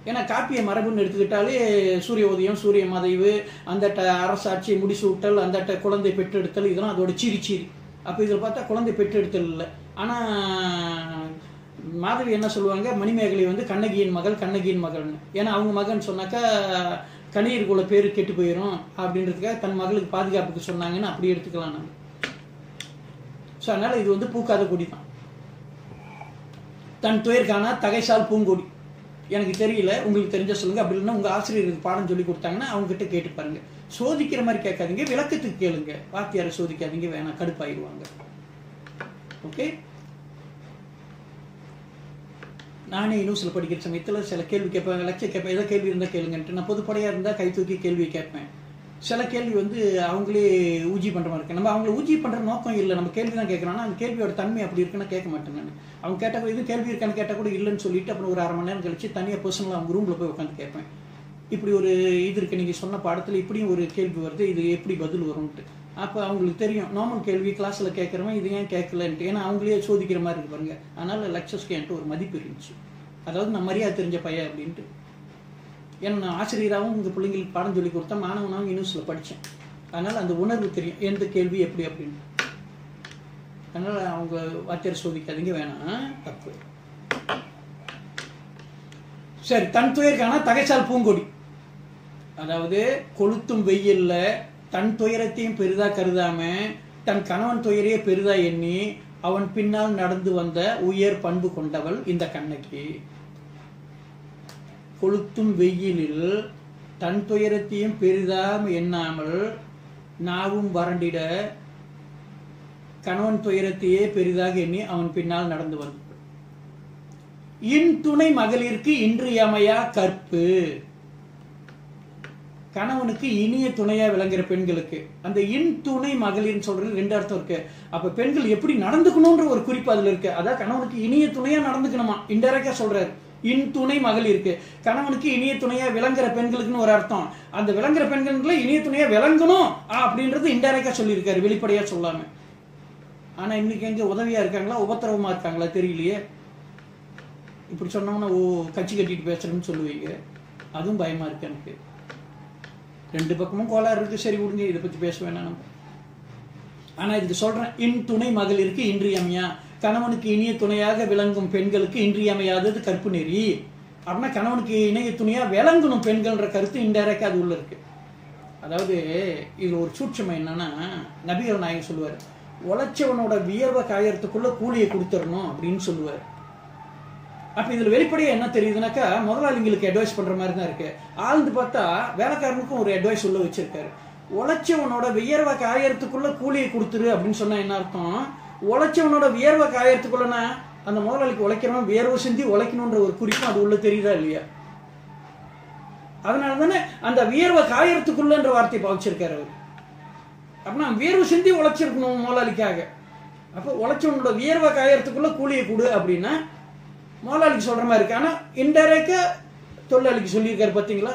ஏன்னா காப்பிய மரபுன்னு எடுத்துக்கிட்டாலே சூரிய உதயம், சூரிய மறைவு, அந்த அரசாட்சி முடிசூட்டல், அந்த குழந்தை பெற்றெடுத்தல், இதெல்லாம் அதோட சீரி. அப்போ இதில் பார்த்தா குழந்தை பெற்றெடுத்தல் இல்லை. ஆனால் மாதவி என்ன சொல்லுவாங்க, மணிமேகலை கண்ணகியின் மகள்னு. ஏன்னா அவங்க மகன் சொன்னாக்கா கணியர்குள்ள பேரு கெட்டு போயிடும் அப்படின்றதுக்காக தன் மகளுக்கு பாதுகாப்புக்கு சொன்னாங்கன்னு அப்படி எடுத்துக்கலாம் நாங்கள். ஸோ அதனால இது பூக்காத கொடி தான். தன் துயர்கான தகைசால் பூங்கொடி. எனக்கு தெரியல, உங்களுக்கு தெரிஞ்ச சொல்லுங்க. அப்படி இல்லைன்னா உங்க ஆசிரியருக்கு பாடம் சொல்லி கொடுத்தாங்கன்னா அவங்க கிட்ட கேட்டு பாருங்க. சோதிக்கிற மாதிரி கேட்காதீங்க, விளக்கத்துக்கு கேளுங்க. வாத்தியாரை சோதிக்காதீங்க, வேணாம், கடுப்பாயிருவாங்க. ஓகே. நானே நியூஸில் படிக்கிற சமயத்தில் சில கேள்வி கேட்பேன், லட்சம் கேட்பேன், ஏதோ கேள்வி இருந்தால் கேளுங்கன்ட்டு. நான் பொதுப்படையாக இருந்தால் கை தூக்கி கேள்வி கேட்பேன். சில கேள்வி அவங்களே ஊஜி பண்ணுற மாதிரி இருக்கு. நம்ம அவங்கள ஊஜி பண்ணுற நோக்கம் இல்லை, நம்ம கேள்வி தான் கேட்குறோன்னா அந்த கேள்வியோட தன்மை அப்படி இருக்குன்னா கேட்க மாட்டேன் நான். அவங்க கேட்டால் இது கேள்வி இருக்கான்னு கேட்டால் கூட இல்லைன்னு சொல்லிட்டு அப்புறம் ஒரு 1/2 மணி நேரம் கழிச்சு தனியாக பர்சனலாக அவங்க ரூமில் போய் உட்காந்து கேட்பேன். இப்படி ஒரு இது இருக்குது, நீங்கள் சொன்ன பாடத்தில் இப்படியும் ஒரு கேள்வி வருது, இது எப்படி பதில் வரும்ன்ட்டு. அப்போ அவங்களுக்கு தெரியும் நார்மல் கேள்வி கிளாஸில் கேட்குறவன் இது ஏன் கேட்கலன்ட்டு. ஏன்னா அவங்களே சோதிக்கிற மாதிரி இருக்கு பாருங்க. அதனால் லெக்சர்ஸ்க்கு என்கிட்ட ஒரு மதிப்பு இருந்துச்சு. அதாவது நான் மரியாதை தெரிஞ்ச பையன் அப்படின்ட்டு. ஏன்னா நான் ஆசிரியராகவும் உங்கள் பிள்ளைங்களுக்கு பாடம் சொல்லி கொடுத்தா, மாணவனாகவும் நியூஸில் படித்தேன். அதனால் அந்த உணர்வு தெரியும் எந்த கேள்வி எப்படி அப்படின்னு. அதனால் அவங்க வாத்தியார் சோதிக்காதீங்க, வேணாம், தப்பு. சரி, தன் துயர்கான தகைசால் பூங்கொடி. அதாவது கொளுத்தும் வெயில்ல தன் துயரத்தையும் பெரிதா கருதாம தன் கணவன் துயரையே பெரிதா எண்ணி அவன் பின்னால் நடந்து வந்த உயர் பண்பு கொண்டவள் இந்த கண்ணகி. கொளுத்தும் வெயிலில் தன் துயரத்தையும் பெரிதாம் எண்ணாமல் நாவும் வறண்டிட கணவன் துயரத்தையே பெரிதாக எண்ணி அவன் பின்னால் நடந்து வந்தவள். இன் துணை மகளிருக்கு இன்றியமையா கற்பு. கணவனுக்கு இனிய துணையா விளங்குற பெண்களுக்கு அந்த இன் துணை மகளிர்னு சொல்றது 2 அர்த்தம் இருக்கு. அப்ப பெண்கள் எப்படி நடந்துக்கணும்ன்ற ஒரு குறிப்பு அதுல இருக்கு. அதான் கணவனுக்கு இனிய துணையா நடந்துக்கணுமா, இன்டைரக்டா சொல்றாரு. இன் துணை மகளிருக்கு கணவனுக்கு இனிய துணையா விளங்குற பெண்களுக்குன்னு ஒரு அர்த்தம். அந்த விளங்குற பெண்களுக்குள்ள இனிய துணையா விளங்கணும் அப்படின்றது இன்டைரக்டா சொல்லியிருக்காரு, வெளிப்படையா சொல்லாம. ஆனா இன்னைக்கு எங்க உதவியா இருக்காங்களா, உபத்திரவமா இருக்காங்களா தெரியலையே. இப்படி சொன்னோம்னா கட்சி கட்டிட்டு பேசுறேன்னு சொல்லுவீங்க. அதுவும் பயமா இருக்கு எனக்கு. 2 பக்கமும் கோளாறு இருக்கு. சரி விடுங்க, இதை பத்தி பேச வேணாம் நம்ம. ஆனா இதுக்கு சொல்றேன், இன் துணை மகளிருக்கு இன்றியமையா. கணவனுக்கு இனிய துணையாக விளங்கும் பெண்களுக்கு இன்றியமையாதது கற்பு நெறி. அப்படின்னா கணவனுக்கு இணைய துணையா விளங்கணும் பெண்கள்ன்ற கருத்து இன்டைரக்டா அது உள்ள இருக்கு. அதாவது இதுல ஒரு சூட்சம் என்னன்னா, நபிகள் நாயகம் சொல்லுவார், உழைச்சவனோட வியர்வை காயறதுக்குள்ள கூலியை கொடுத்துடணும் அப்படின்னு சொல்லுவார். அப்ப இதுல வெளிப்படையா என்ன தெரியுதுனாக்கா, முதலாளிங்களுக்கு அட்வைஸ் பண்ற மாதிரி தான் இருக்கு. ஆழ்ந்து பார்த்தா வேலைக்காரனுக்கும் ஒரு அட்வைஸ் உள்ள வச்சிருக்காரு. உழைச்சவனோட வியர்வை காயறதுக்குள்ள கூலியை கொடுத்துரு அப்படின்னு சொன்னா என்ன அர்த்தம்? உழைச்சவனோட வியர்வை காயறதுக்குள்ளனா அந்த முதலாளிக்கு உழைக்கிறவன் வியர்வை சிந்தி உழைக்கணும்ன்ற ஒரு குறிப்பும் அது உள்ள தெரியுதா இல்லையா? அதனால தானே அந்த வியர்வை காயறதுக்குள்ளன்ற வார்த்தையை பாவிச்சிருக்காரு அவர். அப்படின்னா வியர்வை சிந்தி உழைச்சிருக்கணும் முதலாளிக்காக. அப்ப உழைச்சவனோட வியர்வை காயறதுக்குள்ள கூலியை கொடு அப்படின்னா முதலாளிக்கு சொல்ற மாதிரி இருக்கு. ஆனா இன்டைரக்டா தொழிலாளிக்கு சொல்லியிருக்காரு பாத்தீங்களா?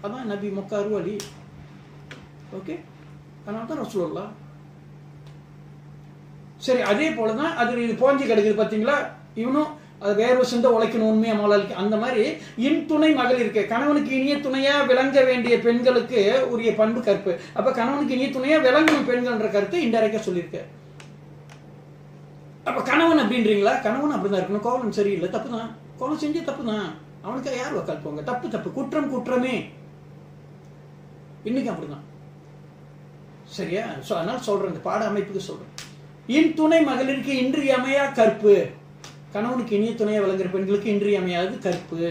அதான் நபி மொக்காரு அலி. ஓகே, அதனால தான் ரசூலுல்லாஹ். சரி, அதே போலதான் அது இது போஞ்சி கிடக்குது பாத்தீங்களா? இவனும் அது வேர்வை சிந்த உழைக்கணும் உண்மையா முதலாளிக்கு. அந்த மாதிரி இன் துணை மகள் இருக்கு. கணவனுக்கு இனிய துணையா விளங்க வேண்டிய பெண்களுக்கு உரிய பண்பு கற்பு. அப்ப கணவனுக்கு இனிய துணையா விளங்கணும் பெண்கள்ன்ற கருத்து இன்டைரக்டா சொல்லியிருக்கு. அப்ப கணவன் அப்படின்றீங்களா? கணவன் அப்படிதான் இருக்கணும். கோவலன் சரியில்லை, தப்புதான். கோவம் செஞ்சு தப்புதான். அவனுக்கு யார் வக்கால் போங்க? தப்பு தப்பு, குற்றம் குற்றமே. இன்னைக்கு அப்படிதான். சரியா? அதனால சொல்றேன், இந்த பாட அமைப்புக்கு சொல்றேன். இன் துணை மகளிருக்கு இன்றியமையா கற்பு. கணவனுக்கு இனிய துணையை விளங்குற பெண்களுக்கு இன்றியமையாது கற்பு.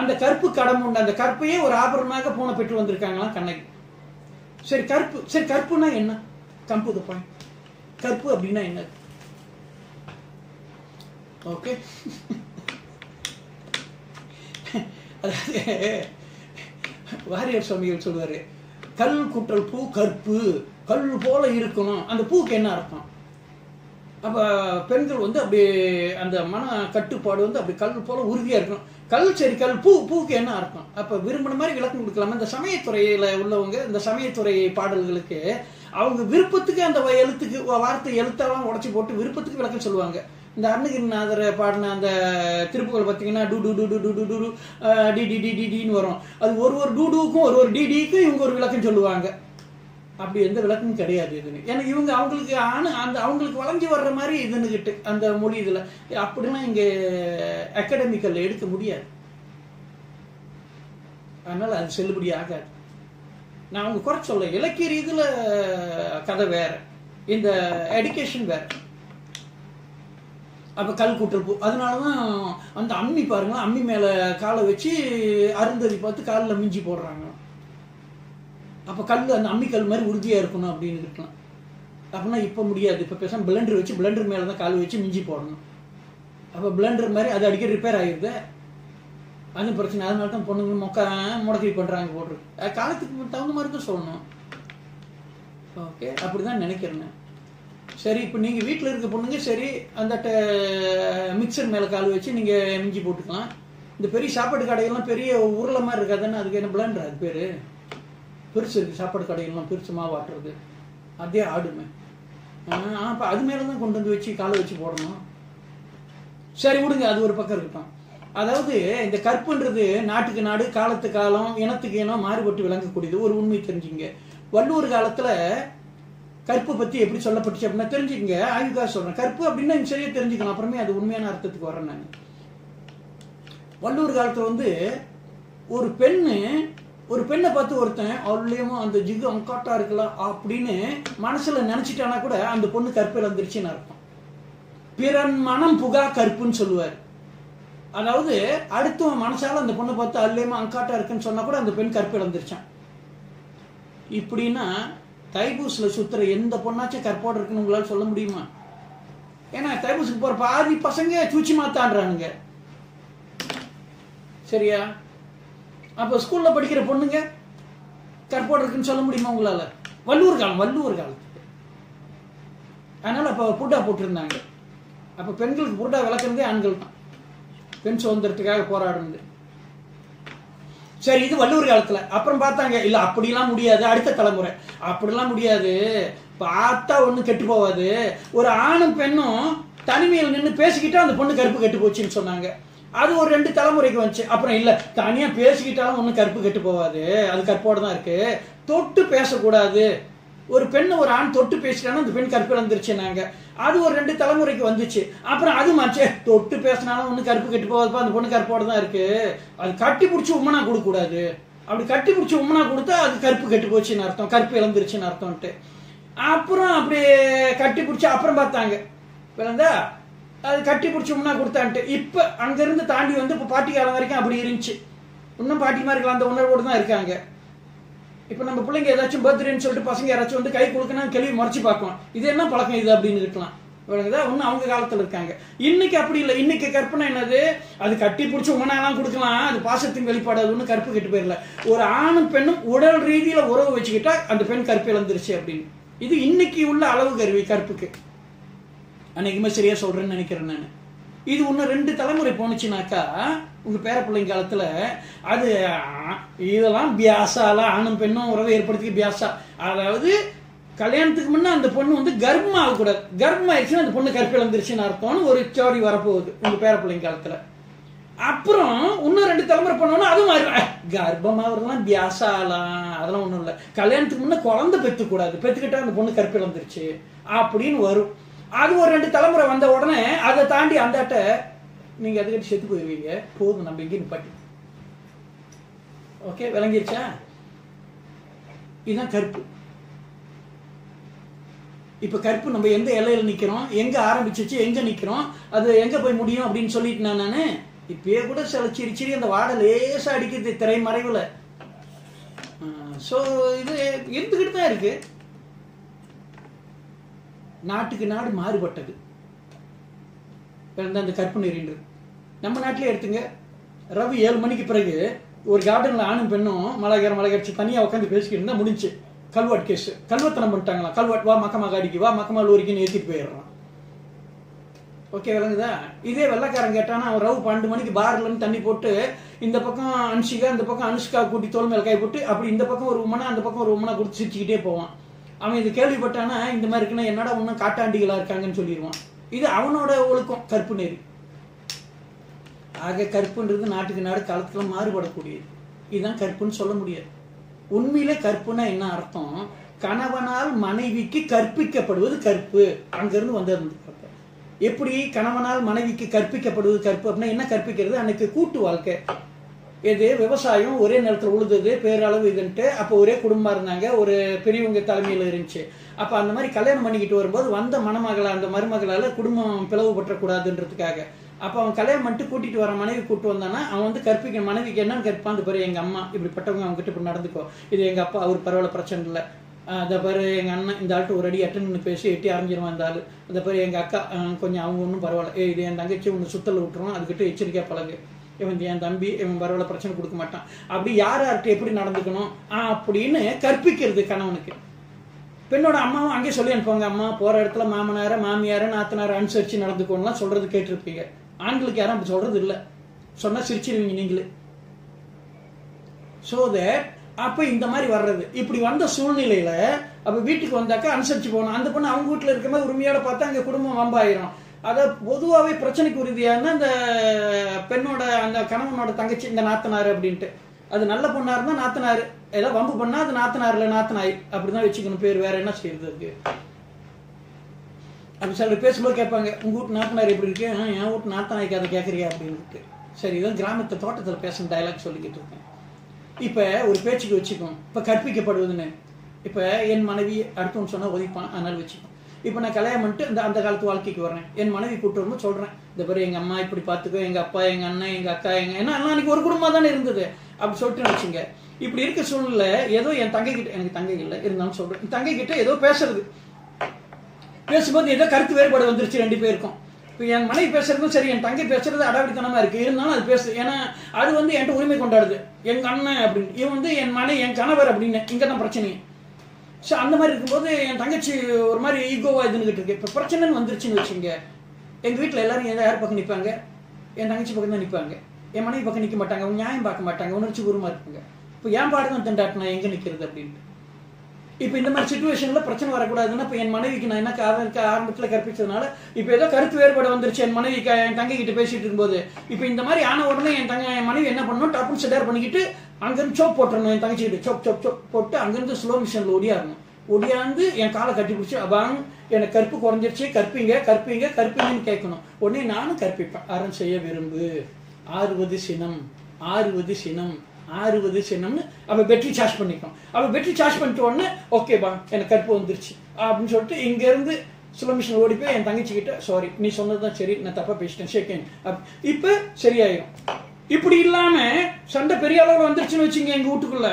அந்த கற்பு கடம் உண்டு. அந்த கற்பையே ஒரு ஆபரணமாக பூனை பெற்று வந்திருக்காங்களாம் கண்ணகி. சரி கற்பு, சரி கற்புனா என்ன? கம்பு த பாயிண்ட். கற்பு அப்படின்னா என்ன? ஓகே, அதாவது வாரியார் சுவாமிகள் சொல்லுவாரு, கல் குற்றல் பூ கற்பு, கல் போல இருக்கணும். அந்த பூக்கு என்ன அர்த்தம்? அப்ப பெண்கள் வந்து அப்படி அந்த மன கட்டுப்பாடு வந்து அப்படி கல் போல உறுதியா இருக்கணும். கல், சரி கல், பூக்கு என்ன அர்த்தம்? அப்ப விரும்பின மாதிரி விளக்கம் கொடுக்கலாமா? இந்த சமயத்துறையில உள்ளவங்க இந்த சமயத்துறை பாடல்களுக்கு அவங்க விருப்பத்துக்கு அந்த எழுத்துக்கு வார்த்தை எழுத்தெல்லாம் உடச்சி போட்டு விருப்பத்துக்கு விளக்கம் சொல்லுவாங்க. இந்த அருணகிரிநாதர் பாடின அந்த திருப்புகள் பார்த்தீங்கன்னா டு டு டு டு டு டு டு டி டி டி டின்னு வரும். அது ஒரு டூடுக்கும் ஒரு டிடிக்கும் இவங்க ஒரு விளக்கம் சொல்லுவாங்க. அப்படி எந்த விளக்கமும் கிடையாது இதுன்னு. ஏன்னா இவங்க அவங்களுக்கு அந்த அவங்களுக்கு வளைஞ்சு வர்ற மாதிரி இதுன்னுகிட்டு அந்த மொழி இதுல அப்படிலாம் இங்க அகாடமிக்கல்ல எடுக்க முடியாது. அதனால அது செல்லுபடி ஆகாது. நான் அவங்க குறை சொல்ல, இலக்கிய ரீதியில கதை வேற, இந்த எஜுகேஷன் வேற. அப்ப கல் கூட்டல் பூ, அதனாலதான் அந்த அம்மி பாருங்க, அம்மி மேல காலை வச்சு அருந்ததி பார்த்து காலில் மிஞ்சி போடுறாங்க. அப்ப கல் அந்த அம்மி கல் மாதிரி உறுதியா இருக்கணும் அப்படின்னு இருக்கலாம். அப்படின்னா இப்ப முடியாது. இப்ப பேசாம பிளண்டர் வச்சு பிளண்டர் மேலதான் கால் வச்சு மிஞ்சி போடணும். அப்ப பிளண்டர் மாதிரி அது அடிக்கடி ரிப்பேர் ஆகிருது, அது பிரச்சனை. அதனால தான் பொண்ணுங்க முடக்கி பண்றாங்க போட்டுருக்கு. காலத்துக்கு தகுந்த மாதிரி தான் சொல்லணும். ஓகே, அப்படிதான் நினைக்கிறேன். சரி, இப்போ நீங்க வீட்டில் இருக்க பொண்ணுங்க சரி அந்த மிக்சர் மேல கால் வச்சு நீங்க மிஞ்சி போட்டுக்கலாம். இந்த பெரிய சாப்பாடு கடையெல்லாம் பெரிய உருளை மாதிரி இருக்காதுன்னு, அதுக்கு என்ன பிளண்டர்? அது பேரு பெருசு இருக்கு. சாப்பாடு கடையெல்லாம் பெருசு மாவாட்டுறது அதே ஆடுமே. அப்ப அது மேலதான் கொண்டு வந்து வச்சு காலை வச்சு போடணும். சரி விடுங்க, அது ஒரு பக்கம் இருக்கட்டும். அதாவது இந்த கற்புன்றது நாட்டுக்கு நாடு, காலத்து காலம், இனத்துக்கு இனம் மாறுபட்டு விளங்கக்கூடியது. ஒரு உண்மை தெரிஞ்சுங்க. வள்ளுவர் காலத்துல கற்பு பத்தி எப்படி சொல்லப்பட்டுச்சு அப்படின்னா தெரிஞ்சுக்கங்க. ஆய்வுக்காக சொல்றேன். கற்பு அப்படின்னா சரியா தெரிஞ்சுக்கணும், அப்புறமே அது உண்மையான அர்த்தத்துக்கு வரேன் நான். வள்ளுவர் காலத்துல வந்து ஒரு பெண்ணை பார்த்து ஒருத்தன் அவளையும் அந்த ஜிகு அங்காட்டா இருக்கலாம் அப்படின்னு மனசுல நினைச்சிட்டானா கூட அந்த பொண்ணு கற்பில் வந்துருச்சுன்னு அர்த்தம். பிறன் மனம் புகா கற்புன்னு சொல்லுவார். அதாவது அடுத்தவன் மனசால அந்த பொண்ணை பார்த்து அல்லேமா அங்காட்டா இருக்குன்னு சொன்னா கூட அந்த பெண் கற்பில் வந்துருச்சான். இப்படின்னா தைபூஸ்ல சுத்துற எந்த பொண்ணாச்சும் கற்போட இருக்குன்னு உங்களால சொல்ல முடியுமா? ஏன்னா தைபூஸுக்கு போற பாதி பசங்க சூச்சி மாத்தான்றானுங்க. சரியா? அப்ப ஸ்கூல்ல படிக்கிற பொண்ணுங்க கற்போட இருக்குன்னு சொல்ல முடியுமா உங்களால? வள்ளுவர் காலத்துக்கு. அதனால அப்ப புர்டா போட்டிருந்தாங்க. அப்ப பெண்களுக்கு புர்டா விளக்குறதே ஆண்கள் தான், பெண் சுதந்திரத்துக்காக போராடுறது. சரி, இது வள்ளுவர் காலத்துல. அப்புறம் பார்த்தாங்க இல்ல அப்படிலாம் முடியாது, அடுத்த தலைமுறை அப்படிலாம் முடியாது, பார்த்தா ஒண்ணு கெட்டு போவாது, ஒரு ஆணும் பெண்ணும் தனிமையில் நின்று பேசிக்கிட்டா அந்த பொண்ணு கருப்பு கெட்டு போச்சுன்னு சொன்னாங்க. அது ஒரு 2 தலைமுறைக்கு வந்துச்சு. அப்புறம் இல்ல தனியா பேசிக்கிட்டாலும் ஒன்னும் கருப்பு கெட்டு போவாது, அது கற்போட தான் இருக்கு, தொட்டு பேசக்கூடாது, ஒரு பெண்ணு ஒரு ஆண் தொட்டு பேசிட்டாலும் அந்த பெண் கற்பு வந்துருச்சுனாங்க. அது ஒரு 2 தலைமுறைக்கு வந்துச்சு. அப்புறம் அது மாச்சே, தொட்டு பேசினாலும் ஒன்னும் கருப்பு கெட்டு போவாதுப்பா, அந்த பொண்ணு கற்போட தான் இருக்கு, அது கட்டி பிடிச்சி உம்மனா கொடுக்க கூடாது, அப்படி கட்டி பிடிச்சி உம்மனா கொடுத்தா அது கருப்பு கெட்டு போச்சுன்னு அர்த்தம், கற்பு இழந்துருச்சுன்னு அர்த்தம்ட்டு. அப்புறம் அப்படி கட்டி பிடிச்சி அப்புறம் பார்த்தாங்க விளந்தா அது கட்டி பிடிச்சி உம்மனா கொடுத்தான்ட்டு. இப்ப அங்கிருந்து தாண்டி வந்து இப்ப பாட்டி காலம் வரைக்கும் அப்படி இருந்துச்சு. இன்னும் பாட்டி மாதிரி அந்த உணர்வோடு தான் இருக்காங்க. இப்ப நம்ம பிள்ளைங்க ஏதாச்சும் பர்த்டேன்னு சொல்லிட்டு பசங்க யாராச்சும் வந்து கை கொடுக்கணும், கேள்வி முறைச்சு பார்க்கலாம், இது என்ன பழக்கம் இது அப்படின்னு இருக்கலாம். ஒன்னும் அவங்க காலத்துல இருக்காங்க. இன்னைக்கு அப்படி இல்லை. இன்னைக்கு கற்பனை என்னது, அது கட்டி பிடிச்சி உமனாலாம் கொடுக்கலாம், அது பாசத்தின் வெளிப்பாடு, அது ஒன்றும் கற்பு கெட்டு போயிடல. ஒரு ஆணும் பெண்ணும் உடல் ரீதியில உறவு வச்சுக்கிட்டா அந்த பெண் கற்பு இழந்துருச்சு அப்படின்னு. இது இன்னைக்கு உள்ள அளவு கருவி கற்புக்கு. அன்னைக்குமே சரியா சொல்றேன்னு நினைக்கிறேன் நான். இது இன்னும் 2 தலைமுறை போனுச்சுனாக்கா உங்க பேர பிள்ளைங்க காலத்துல அது இதெல்லாம் பியாசாலாம், ஆணும் பெண்ணும் உறவை ஏற்படுத்தி பியாசா. அதாவது கல்யாணத்துக்கு முன்ன அந்த பொண்ணு வந்து கர்ப்பம் ஆகக்கூடாது, கர்ப்பம் ஆயிடுச்சுன்னா அந்த பொண்ணு கற்பு இழந்துருச்சுன்னு அர்த்தம்னு ஒரு ஸ்டோரி வரப்போகுது உங்க பேர பிள்ளைங்க காலத்துல. அப்புறம் இன்னும் 2 தலைமுறை பண்ணோம்னா அதுவும் கர்ப்பமாகலாம் பியாசாலாம், அதெல்லாம் ஒண்ணும் இல்லை, கல்யாணத்துக்கு முன்ன குழந்தை பெற்றுக்கூடாது, பெற்றுக்கிட்டா அந்த பொண்ணு கற்பு இழந்துருச்சு அப்படின்னு வரும். அது ஒரு 2 தலைமுறை வந்த உடனே அதை தாண்டி அந்தாட்ட நீங்க அதுக்கிட்ட செத்து போயிருவீங்க, போதும் நம்ம இங்கே நிப்பாட்டி. ஓகே, விளங்கிருச்சா? இதுதான் கற்பு. இப்ப கற்பு நம்ம எந்த எல்லையில நிக்கிறோம், எங்க ஆரம்பிச்சிச்சு, எங்க நிக்கிறோம், அது எங்க போய் முடியும் அப்படின்னு சொல்லிட்டு நானு இப்பயே கூட சில சிரி அந்த வாடை லேசா அடிக்குது திரைமறைவுல. ஸோ இது இருந்துகிட்டு தான் இருக்கு. நாட்டுக்கு நாடு மாறுபட்டது அந்த கற்பு நெறின்றது. நம்ம நாட்டிலே எடுத்துங்க, ரவி 7 மணிக்கு பிறகு ஒரு கார்டன்ல ஆணும் பெண்ணும் மலை கடிச்சு தனியா உட்காந்து பேசிக்கிட்டு இருந்தா முடிஞ்சு. கல்வெட் கேஸ், கல்வத்தனம் பண்ணிட்டாங்களாம். கல்வெட் வா மக்கமா காடிக்கு, வா மக்கமா லூரிக்குன்னு ஏற்றிட்டு போயிடுறான். ஓகே விளங்குதா? இதே வெள்ளக்காரன் கேட்டானா அவன் ரவு 12 மணிக்கு பார்லன்னு தண்ணி போட்டு இந்த பக்கம் அன்ஷிகா, இந்த பக்கம் அனுஷ்கா கூட்டி தோல் மேல கை போட்டு அப்படி இந்த பக்கம் ஒரு உமனா அந்த பக்கம் ஒரு உமனா கொடுத்து சிரிச்சுக்கிட்டே போவான். அவன் இது கேள்விப்பட்டானா இந்த மாதிரி இருக்குன்னா என்னடா ஒன்னும் காட்டாண்டிகளா இருக்காங்கன்னு சொல்லிடுவான். இது அவனோட ஒழுக்கம், கற்பு நெறி. ஆக கற்புன்றது நாட்டுக்கு நாடு காலத்துல மாறுபடக்கூடியது. இதுதான் கற்புன்னு சொல்ல முடியாது. உண்மையிலே கற்புனா என்ன அர்த்தம்? கணவனால் மனைவிக்கு கற்பிக்கப்படுவது கற்பு. அங்கிருந்து வந்தது. எப்படி கணவனால் மனைவிக்கு கற்பிக்கப்படுவது கற்பு அப்படின்னா என்ன கற்பிக்கிறது? அன்னைக்கு கூட்டு வாழ்க்கை, எது விவசாயம் ஒரே நேரத்தில் உழுதுது, பேரளவு இதுன்ட்டு. அப்போ ஒரே குடும்பமா இருந்தாங்க, ஒரு பெரியவங்க தலைமையில் இருந்துச்சு. அப்போ அந்த மாதிரி கல்யாணம் பண்ணிக்கிட்டு வரும்போது வந்த மணமகளை அந்த மருமகளால் குடும்பம் பிளவுபற்றக்கூடாதுன்றதுக்காக அப்போ அவன் கல்யாணம் பண்ணிட்டு கூட்டிட்டு வர மனைவி கூட்டு வந்தானா அவன் வந்து கற்பிக்க மனைவிக்கு என்னன்னு கற்பான். அந்த பாரு எங்க அம்மா இப்படிப்பட்டவங்க அவங்க கிட்ட இப்படி நடந்துக்கோ, இது எங்க அப்பா அவர் பரவாயில்ல பிரச்சனை இல்லை, அதை பாரு எங்க அண்ணன் இந்த ஆள்கிட்ட ஒரு அடி அட்டன் பேசி எட்டி அரைஞ்சிருவான் இந்த ஆளு, அதை பாரு எங்க அக்கா கொஞ்சம் அவங்க ஒன்றும் பரவாயில்ல, இது என் தங்கச்சி ஒன்று சுத்தல் விட்டுருவான், அதுக்கிட்ட எச்சரிக்கையா பழகு, இவன் என் தம்பி இவன் பரவாயில்ல பிரச்சனை கொடுக்க மாட்டான், அப்படி யார் யார்கிட்ட எப்படி நடந்துக்கணும் அப்படின்னு கற்பிக்கிறது கணவனுக்கு. பெண்ணோட அம்மாவும் அங்கே சொல்லி அனுப்புவாங்க, அம்மா போற இடத்துல மாமனார மாமியார நாத்தனார அனுசரிச்சு நடந்துக்கணும்லாம் சொல்றது கேட்டிருப்பீங்க. ஆண்களுக்கு யாரும் அப்படி சொல்றது இல்லை, சொன்னா சிரிச்சிருவீங்க நீங்களே. சோ தட் அப்ப இந்த மாதிரி வர்றது இப்படி வந்த சூழ்நிலையில அப்ப வீட்டுக்கு வந்தாக்கா அனுசரிச்சு போகணும். அந்த பொண்ணு அவங்க வீட்டுல இருக்க மாதிரி உரிமையோட பார்த்தா அங்க குடும்பம் வம்பாயிரும். அத பொதுவாகவே பிரச்சனைக்கு உறுதியான அந்த பெண்ணோட அந்த கணவனோட தங்கச்சி இந்த நாத்தனாரு அப்படின்ட்டு, அது நல்ல பொண்ணா இருந்தா நாத்தனாரு, ஏதாவது வம்பு பண்ணா அது நாத்தனாருல நாத்தனாய் அப்படிதான் வச்சுக்கணும் பேர், வேற என்ன செய்யறது இருக்கு. அப்படி சில பேசும்போது கேட்பாங்க உங்க வீட்டு நாத்தனார் எப்படி இருக்கு, என் வீட்டு நாத்தனாய்க்கு அதை கேட்கறியா அப்படின்னு. சரி, இதான் கிராமத்து தோட்டத்தில் பேசுன டைலாக் சொல்லிக்கிட்டு இருக்கேன். இப்ப ஒரு பேச்சுக்கு வச்சுக்கோம். இப்ப கற்பிக்கப்படுவதுன்னு இப்ப என் மனைவி அடுத்தவன் சொன்னா ஒதிப்பான், அதனால வச்சுக்கோம். இப்ப நான் கல்யாணம் பண்ணிட்டு அந்த காலத்து வாழ்க்கைக்கு வரேன். என் மனைவி கூட்டு வரும்போது சொல்றேன், இந்த பேர் எங்க அம்மா இப்படி பாத்துக்கோ, எங்க அப்பா எங்க அண்ணன் எங்க அக்கா எங்க ஏன்னா எல்லாம் அன்னைக்கு ஒரு குடும்பமா தானே இருந்தது அப்படி சொல்லிட்டு வச்சுங்க. இப்படி இருக்க சூழ்நிலை ஏதோ என் தங்கை கிட்ட, எனக்கு தங்கை இல்லை இருந்தாலும் சொல்றேன், என் தங்கை கிட்ட ஏதோ பேசுறது, பேசும்போது ஏதோ கருத்து வேறுபாடு வந்துருச்சு ரெண்டு பேருக்கும். இப்போ என் மனைவி பேசுறதும் சரி, என் தங்கை பேசுறது அடாவடித்தனமா இருக்கு, இருந்தாலும் அது பேசு. ஏன்னா அது வந்து என்கிட்ட உரிமை கொண்டாடுது, எங்க அண்ணன் அப்படின்னு, இவன் வந்து என் மனைவி என் கணவர் அப்படின்னு, இங்கதான் பிரச்சனையே. ஸோ அந்த மாதிரி இருக்கும்போது என் தங்கச்சி ஒரு மாதிரி ஈகோவா இதுன்னுகிட்டு இருக்கு. இப்போ பிரச்சனைன்னு வந்துருச்சுன்னு வச்சுங்க, எங்க வீட்டில் எல்லாரும் யார் பக்கம் நிற்பாங்க? என் தங்கச்சி பக்கம் தான் நிற்பாங்க, என் மனைவி பக்கம் நிற்க மாட்டாங்க, அவங்க நியாயம் பார்க்க மாட்டாங்க, உணர்ச்சி பூர்வமா இருப்பாங்க. இப்போ என் பாடு தான் திண்டாட்டினா எங்க நிற்கிறது அப்படின்ட்டு. இப்போ இந்த மாதிரி சிச்சுவேஷன்ல பிரச்சனை வரக்கூடாதுன்னா இப்போ என் மனைவிக்கு நான் என்ன ஆரம்பத்தில் கற்பிச்சதுனால இப்போ ஏதோ கருத்து வேறுபாடு வந்துருச்சு என் மனைவி என் தங்கை கிட்ட பேசிட்டு இருக்கும்போது. இப்போ இந்த மாதிரி ஆன உடனே என் மனைவி என்ன பண்ணணும், டப்புன்னு செட்டார் பண்ணிக்கிட்டு அங்கிருந்து சோப் போட்டுறணும், என் தங்கச்சி கிட்ட சோப் சோப் சோப் போட்டு அங்கிருந்து ஸ்லோ மிஷன்ல ஒடியாடணும். ஒடியாந்து என் காலை கட்டி பிடிச்சி அவாங் எனக்கு கற்பு குறைஞ்சிருச்சு, கற்பிங்க கற்பிங்க கற்பிங்கன்னு கேட்கணும். உடனே நானும் கற்பிப்பேன். அறம் செய்ய விரும்பு, ஆறுவது சினம், ஆறுவது சினம், ஆறுவது சின்னம்னு அவ பேட்டரி சார்ஜ் பண்ணிக்கணும். அவ பேட்டரி சார்ஜ் பண்ணிட்ட உடனே ஓகேப்பா எனக்கு கற்பு வந்துருச்சு அப்படின்னு சொல்லிட்டு இங்க இருந்து ஸ்லோ மிஷன் ஓடி போய் என் தங்கச்சி கிட்ட சாரி நீ சொன்னதுதான் சரி, நான் தப்பா பேசிட்டேன் செகண்ட், இப்ப சரியாயிரும். இப்படி இல்லாம சண்டை பெரிய அளவு வந்துருச்சுன்னு வச்சுங்க, எங்க வீட்டுக்குள்ள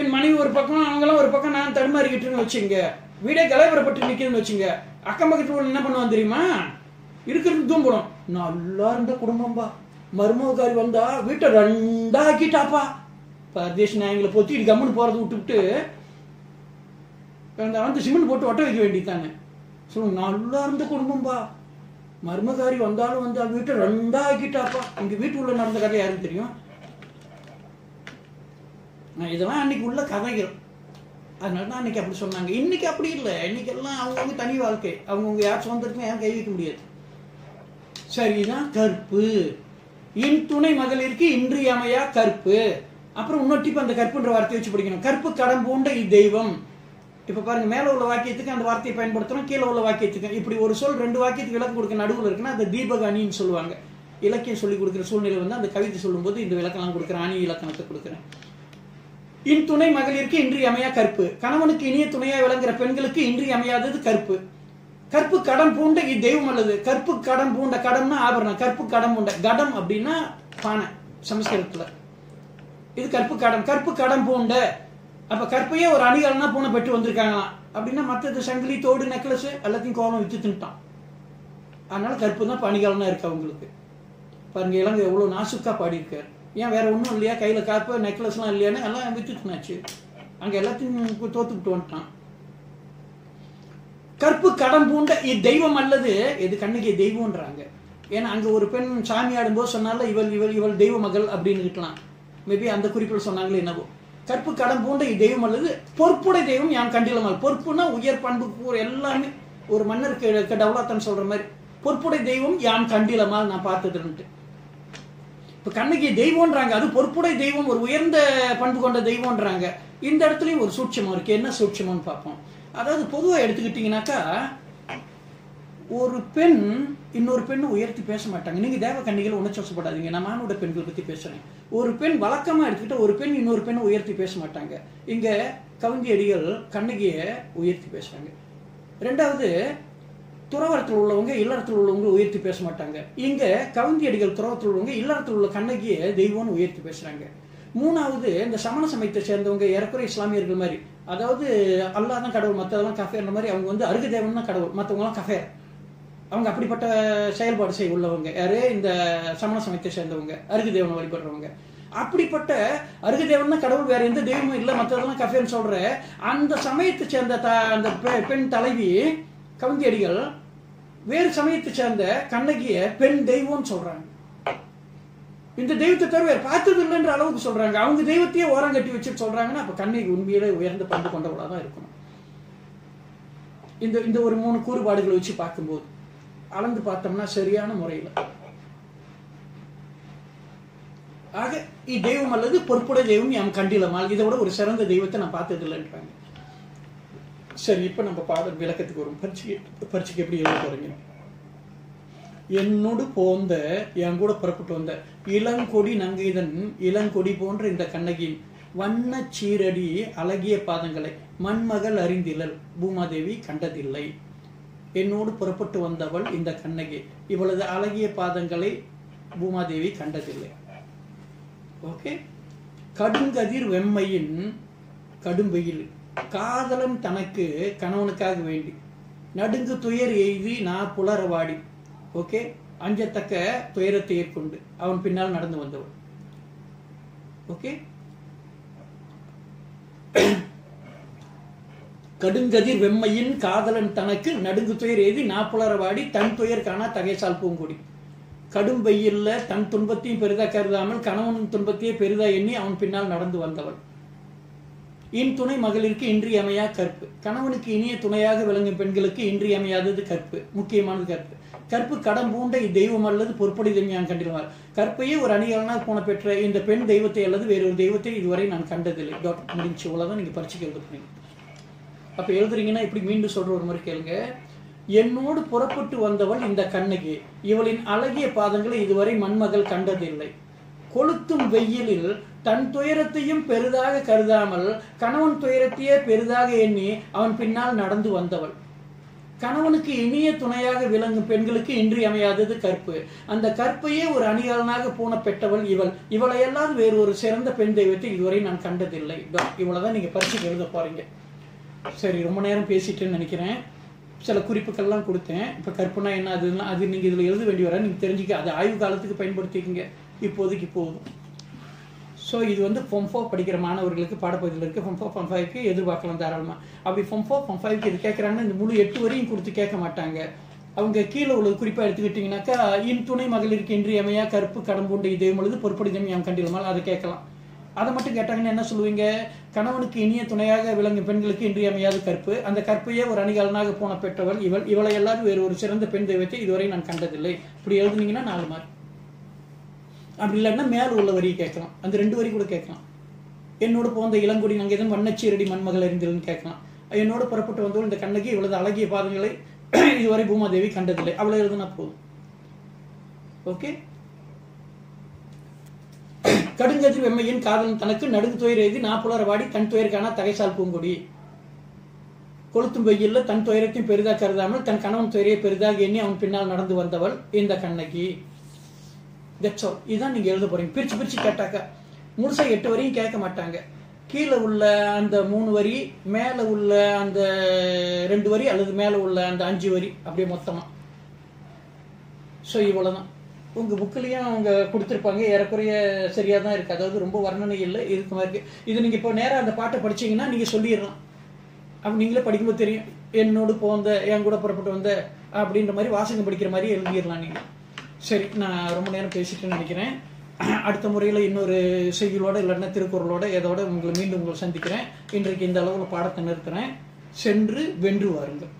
என் மனைவி ஒரு பக்கம் அவங்களாம் ஒரு பக்கம் நான் தடுமாறிக்கிட்டுன்னு வச்சுங்க, வீடே கலைவரப்பட்டு நிக்குதுன்னு வச்சுங்க, அக்கம் பக்கத்துல என்ன பண்ணுவான் தெரியுமா, இருக்கிறது தூம்பணும். நல்லா இருந்த குடும்பம்பா, மருமகாரி வந்தா வீட்டை ரெண்டா ஆக்கிட்டாப்பா, பரதேஷ் நாயங்களை பொத்திட்டு கம்முன்னு போறது விட்டுவிட்டு வந்து சிமெண்ட் போட்டு ஒட்ட வைக்க வேண்டியதானே. சொல்லுங்க, நல்லா இருந்த குடும்பம்பா, மருமகாரி வந்தாலும் வந்து வீட்டை ரெண்டா ஆக்கிட்டாப்பா. எங்க வீட்டுக்குள்ள நடந்த கதை யாருக்கு தெரியும்? இதெல்லாம் அன்னைக்கு உள்ள கதைகள், அதனாலதான் அன்னைக்கு அப்படி சொன்னாங்க. இன்னைக்கு அப்படி இல்லை, இன்னைக்கு எல்லாம் அவங்கவுங்க தனி வாழ்க்கை, அவங்கவுங்க யார் சொந்தத்துக்கும் யாரும் கை வைக்க முடியாது. சரிதான் கற்பு, இன் துணை மகளிருக்கு இன்றியமையா கற்பு. அப்புறம் இன்னொட்டிப்பு அந்த கற்புன்ற வார்த்தையை வச்சு படிக்கணும். கற்பு கடம் பூண்ட இத்தெய்வம். இப்ப பாருங்க, மேல உள்ள வாக்கியத்துக்கு அந்த வார்த்தையை பயன்படுத்தணும், கீழே உள்ள வாக்கியத்துக்கு. இப்படி ஒரு சொல் ரெண்டு வாக்கியத்துக்கு விளக்கம் கொடுக்க நடுவில் இருக்குன்னா அந்த தீபகாணின்னு சொல்லுவாங்க. இலக்கியம் சொல்லி கொடுக்குற சூழ்நிலை வந்து அந்த கவிதை சொல்லும் போது இந்த விளக்கம்லாம் கொடுக்குறேன், அணி இலக்கணத்தை கொடுக்குறேன். இன் துணை மகளிருக்கு இன்றியமையா கற்பு, கணவனுக்கு இனிய துணையா விளங்குற பெண்களுக்கு இன்றியமையாதது கற்பு. கற்பு கடம் பூண்ட இத்தெய்வம் அல்லது. கற்பு கடம் பூண்ட, கடம்னா ஆபரணம், கற்பு கடம் பூண்ட, கடம் அப்படின்னா பானை சமஸ்கிருதத்துல. இது கற்பு கடம். கற்பு கடம் பூண்ட, அப்ப கற்பையே ஒரு அணிகலனா பூனை பெற்று வந்திருக்காங்களாம். அப்படின்னா மற்றது சங்கிலி, தோடு, நெக்லஸ் எல்லாத்தையும் கோலம் வித்து தின்ட்டான். அதனால கற்பு தான் அணிகலனா இருக்கு அவங்களுக்கு. பாருங்க இளங்க எவ்வளவு நாசுக்கா பாடியிருக்காரு. ஏன் வேற ஒன்றும் இல்லையா, கையில காப்பு நெக்லஸ்லாம் இல்லையான்னு எல்லாம் வித்து தின்னாச்சு. அங்க எல்லாத்தையும் தோத்துக்கிட்டு வந்துட்டான். கற்பு கடம் பூண்ட இத்தெய்வம் அல்லது. இது கண்ணகி தெய்வம்ன்றாங்க. ஏன்னா அங்க ஒரு பெண் சாமி ஆடும்போது சொன்னால இவள் இவள் இவள் தெய்வ மகள் அப்படின்னு இருக்கலாம். மேபி அந்த குறிப்பில் சொன்னாங்களே என்னவோ. கற்பு கடம் பூண்ட இத்தெய்வம் அல்லது பொறுப்புடை தெய்வம் யான் கண்டிலமால். பொறுப்புனா உயர் பண்புக்கு எல்லாமே ஒரு மன்னருக்கு டவுலாத்தன் சொல்ற மாதிரி பொறுப்புடை தெய்வம் யான் கண்டிலமால் நான் பார்த்ததுன்ட்டு. இப்ப கண்ணகி தெய்வம்ன்றாங்க, அது பொறுப்புடை தெய்வம், ஒரு உயர்ந்த பண்பு கொண்ட தெய்வம்ன்றாங்க. இந்த இடத்துலயும் ஒரு சூட்சமம் இருக்கு. என்ன சூட்சமம்னு பார்ப்போம். அதாவது பொதுவா எடுத்துக்கிட்டீங்கன்னாக்கா ஒரு பெண் இன்னொரு பெண்ணை உயர்த்தி பேச மாட்டாங்க. நீங்க தேவ கன்னிகள் உணர்ச்சப்படாதீங்க, நான் மானுட பெண்கள் பத்தி பேசுறேன். ஒரு பெண் வழக்கமா எடுத்துக்கிட்ட ஒரு பெண் இன்னொரு பெண்ணை உயர்த்தி பேச மாட்டாங்க. இங்க கவுந்தியடிகள் கண்ணகியை உயர்த்தி பேசுறாங்க. ரெண்டாவது, துறவரத்தில் உள்ளவங்க இல்லறத்தில் உள்ளவங்க உயர்த்தி பேச மாட்டாங்க. இங்க கவுந்தியடிகள் துறவரத்தில் உள்ளவங்க இல்லறத்தில் உள்ள கண்ணகியை தெய்வம்னு உயர்த்தி பேசுறாங்க. மூணாவது, இந்த சமண சமயத்தை சேர்ந்தவங்க ஏறக்குறை இஸ்லாமியர்கள் மாதிரி, அதாவது அல்லாஹ் தான் கடவுள் மற்றதெல்லாம் கஃபேர்ன்ற மாதிரி, அவங்க வந்து அருகதேவன் தான் கடவுள், மற்றவங்கலாம் கஃபேர். அவங்க அப்படிப்பட்ட செயல்பாடு செய்ய உள்ளவங்க யாரு, இந்த சமண சமயத்தை சேர்ந்தவங்க, அருகதேவனை வழிபடுறவங்க. அப்படிப்பட்ட அருகதேவன் தான் கடவுள், வேற எந்த தெய்வமும் இல்லை, மற்றதெல்லாம் கஃபேர்னு சொல்ற அந்த சமயத்தை சேர்ந்த அந்த பெண் தலைவி கவுந்தியடிகள் வேறு சமயத்தை சேர்ந்த கண்ணகிய பெண் தெய்வம்னு சொல்றாங்க. இந்த தெய்வத்தை தவிர வேறு பார்த்தது இல்லைன்ற அளவுக்கு சொல்றாங்க. அவங்க தெய்வத்தையே ஓரம் கட்டி வச்சுட்டு சொல்றாங்கன்னா அப்ப கண்ணகி உண்மையிலே உயர்ந்த பண்பு கொண்டவளாதான் இருக்கணும். இந்த ஒரு 3 கூறுபாடுகளை வச்சு பார்க்கும்போது அளந்து பார்த்தோம்னா சரியான முறையில் ஆக தெய்வம் அல்லது பொறுப்புடைய தெய்வம் யாம் கண்டிலமால், இதை விட ஒரு சிறந்த தெய்வத்தை நான் பார்த்தது இல்லைன்றாங்க. சரி, இப்ப நம்ம பாடல் விளக்கத்துக்கு வரும். பரீட்சைக்கு எப்படி எழுத போறீங்க? என்னோடு போந்த என் கூட புறப்பட்டு வந்த இளங்கொடி நங்கைதன் இளங்கொடி போன்ற இந்த கண்ணகியின் வண்ண சீரடி அழகிய பாதங்களை மண்மகள் அறிந்திலல் பூமாதேவி கண்டதில்லை. என்னோடு புறப்பட்டு வந்தவள் இந்த கண்ணகி, இவளது அழகிய பாதங்களை பூமாதேவி கண்டதில்லை. ஓகே. கடுங்கதிர் வெம்மையின் கடும் வெயில் காதலன் தனக்கு கணவனுக்காக வேண்டி நடுங்கு துயர் எய்தி நான் புலரவாடி. ஓகே. அஞ்சத்தக்க துயரத்தை ஏற்கொண்டு அவன் பின்னால் நடந்து வந்தவள். ஓகே. கடுங்கதிர் வெம்மையின் காதலன் தனக்கு நடுங்கு துயர் எய்தி நாப்புலரவாடி தன் துயர் காணா தகைசால் பூங்கொடி. கடும் வெயில்ல தன் துன்பத்தையும் பெரிதா கருதாமல் கணவனின் துன்பத்தையே பெரிதா எண்ணி அவன் பின்னால் நடந்து வந்தவள். இன் துணை மகளிருக்கு இன்றியமையா கற்பு, கணவனுக்கு இனிய துணையாக விளங்கும் பெண்களுக்கு இன்றியமையாதது கற்பு, முக்கியமானது கற்பு. கற்பு கடம் பூண்ட இத்தெய்வம் அல்லது பொறுப்படி தெய்வம் கண்டிருவார். கற்பையே ஒரு அணிகலனாக போன பெற்ற இந்த பெண் தெய்வத்தை அல்லது வேறொரு தெய்வத்தை இதுவரை நான் கண்டதில்லை. டாக்டர் முடிஞ்சு. இவ்வளவுதான் நீங்க பரீட்சைக்கு எழுத போறீங்க. அப்ப எழுதுறீங்கன்னா இப்படி மீண்டும் சொல்ற ஒரு மாதிரி கேளுங்க. என்னோடு புறப்பட்டு வந்தவள் இந்த கண்ணகி, இவளின் அழகிய பாதங்களை இதுவரை மண்மகள் கண்டதில்லை. கொளுத்தும் வெயிலில் தன் துயரத்தையும் பெரிதாக கருதாமல் கணவன் துயரத்தையே பெரிதாக எண்ணி அவன் பின்னால் நடந்து வந்தவள். கணவனுக்கு இனிய துணையாக விளங்கும் பெண்களுக்கு இன்றியமையாதது கற்பு. அந்த கற்பையே ஒரு அணிகலனாக போன பெற்றவள் இவள். இவளையெல்லாம் வேறு ஒரு சிறந்த பெண் தெய்வத்தை இதுவரை நான் கண்டதில்லை. இவ்வளவுதான் நீங்க பரீட்சைக்கு எழுத போறீங்க. சரி, ரொம்ப நேரம் பேசிட்டேன்னு நினைக்கிறேன். சில குறிப்புகள்லாம் கொடுத்தேன். இப்போ கற்பனா என்ன அது நீங்கள் இதில் எழுத வேண்டி வர நீங்கள் தெரிஞ்சுக்க, அது ஆய்வு காலத்துக்கு பயன்படுத்திக்கிங்க. இப்போதைக்கு போதும். ஸோ இது வந்து Form 4 படிக்கிற மாணவர்களுக்கு பாடப்பகுதியில் இருக்குது. Form 4 Form 5க்கு எதிர்பார்க்கலாம் தாராளமாக. அப்படி Form 4 Form 5க்கு இது கேட்குறாங்கன்னா இந்த முழு 8 வரையும் கொடுத்து கேட்க மாட்டாங்க. அவங்க கீழே உள்ள குறிப்பாக எடுத்துக்கிட்டிங்கனாக்கா இன் துணை மகளிருக்கு இன்றியமையா கற்பு கடம்புண்ட இதயம் அல்லது பொறுப்படிதம் யாம் கண்டிலமால் அதை கேட்கலாம். அதை மட்டும் கேட்டாங்கன்னா என்ன சொல்லுவீங்க? கணவனுக்கு இனிய துணையாக விளங்கும் பெண்களுக்கு இன்றியமையாத கற்பு, அந்த கற்பையே ஒரு அணிகலனாக போன பெற்றவள் இவள். இவளை எல்லாரும் வேறு ஒரு சிறந்த பெண் தெய்வத்தை இதுவரை நான் கண்டதில்லை. இப்படி எழுதுனீங்கன்னா 4 மார்க். அப்படி இல்லைன்னா மேல உள்ள வரியை கேட்கலாம். அந்த 2 வரி கூட கேட்கலாம். என்னோடு போந்த இளங்கொடி நங்கைதன் வண்ணச்சீரடி மண்மகள் அறிந்தில்னு கேட்கலாம். என்னோடு புறப்பட்டு வந்தவள் இந்த கண்ணகி, இவளது அழகிய பாதங்களை இதுவரை பூமாதேவி கண்டதில்லை. அவளை எழுதுனா போதும். ஓகே. கடுங்கதிர் வெம்மையின் காதலன் தனக்கு நடுங்கு துயர் எழுதி நாப்புலர வாடி தன் துயருக்கான தகைசால் பூங்கொடி. கொளுத்தும் வெயில்ல தன் துயரத்தையும் பெரிதாக கருதாமல் தன் கணவன் துயரையை பெரிதாக எண்ணி அவன் பின்னால் நடந்து வந்தவள் இந்த கண்ணகி. That's all. இதுதான் நீங்க எழுத போறீங்க. பிரிச்சு பிரிச்சு கேட்டாக்க முழுசா 8 வரையும் கேட்க மாட்டாங்க. கீழே உள்ள அந்த 3 வரி, மேல உள்ள அந்த 2 வரி, அல்லது மேல உள்ள அந்த 5 வரி, அப்படியே மொத்தமா. ஸோ இவ்வளவுதான். உங்க புக்கிலையும் அவங்க கொடுத்துருப்பாங்க. ஏறக்குறைய சரியா தான் இருக்கு. அதாவது ரொம்ப வர்ணனை இல்லை, இதுக்கு மாதிரி இருக்கு. இது நீங்க இப்போ நேரம் அந்த பாட்டை படிச்சீங்கன்னா நீங்க சொல்லிடலாம். அப்ப நீங்களே படிக்கும்போது தெரியும், என்னோடு போந்த என் கூட புறப்பட்டு வந்த அப்படின்ற மாதிரி வாசகம் படிக்கிற மாதிரி எழுதிடலாம் நீங்க. சரி, நான் ரொம்ப நேரம் பேசிட்டு நினைக்கிறேன். அடுத்த முறையில் இன்னொரு செய்தியோட இல்லைன்னா திருக்குறளோட ஏதோட உங்களை மீண்டும் சந்திக்கிறேன். இன்றைக்கு இந்த அளவில் பாடத்தை நிறுத்துறேன். சென்று வென்று வாருங்கள்.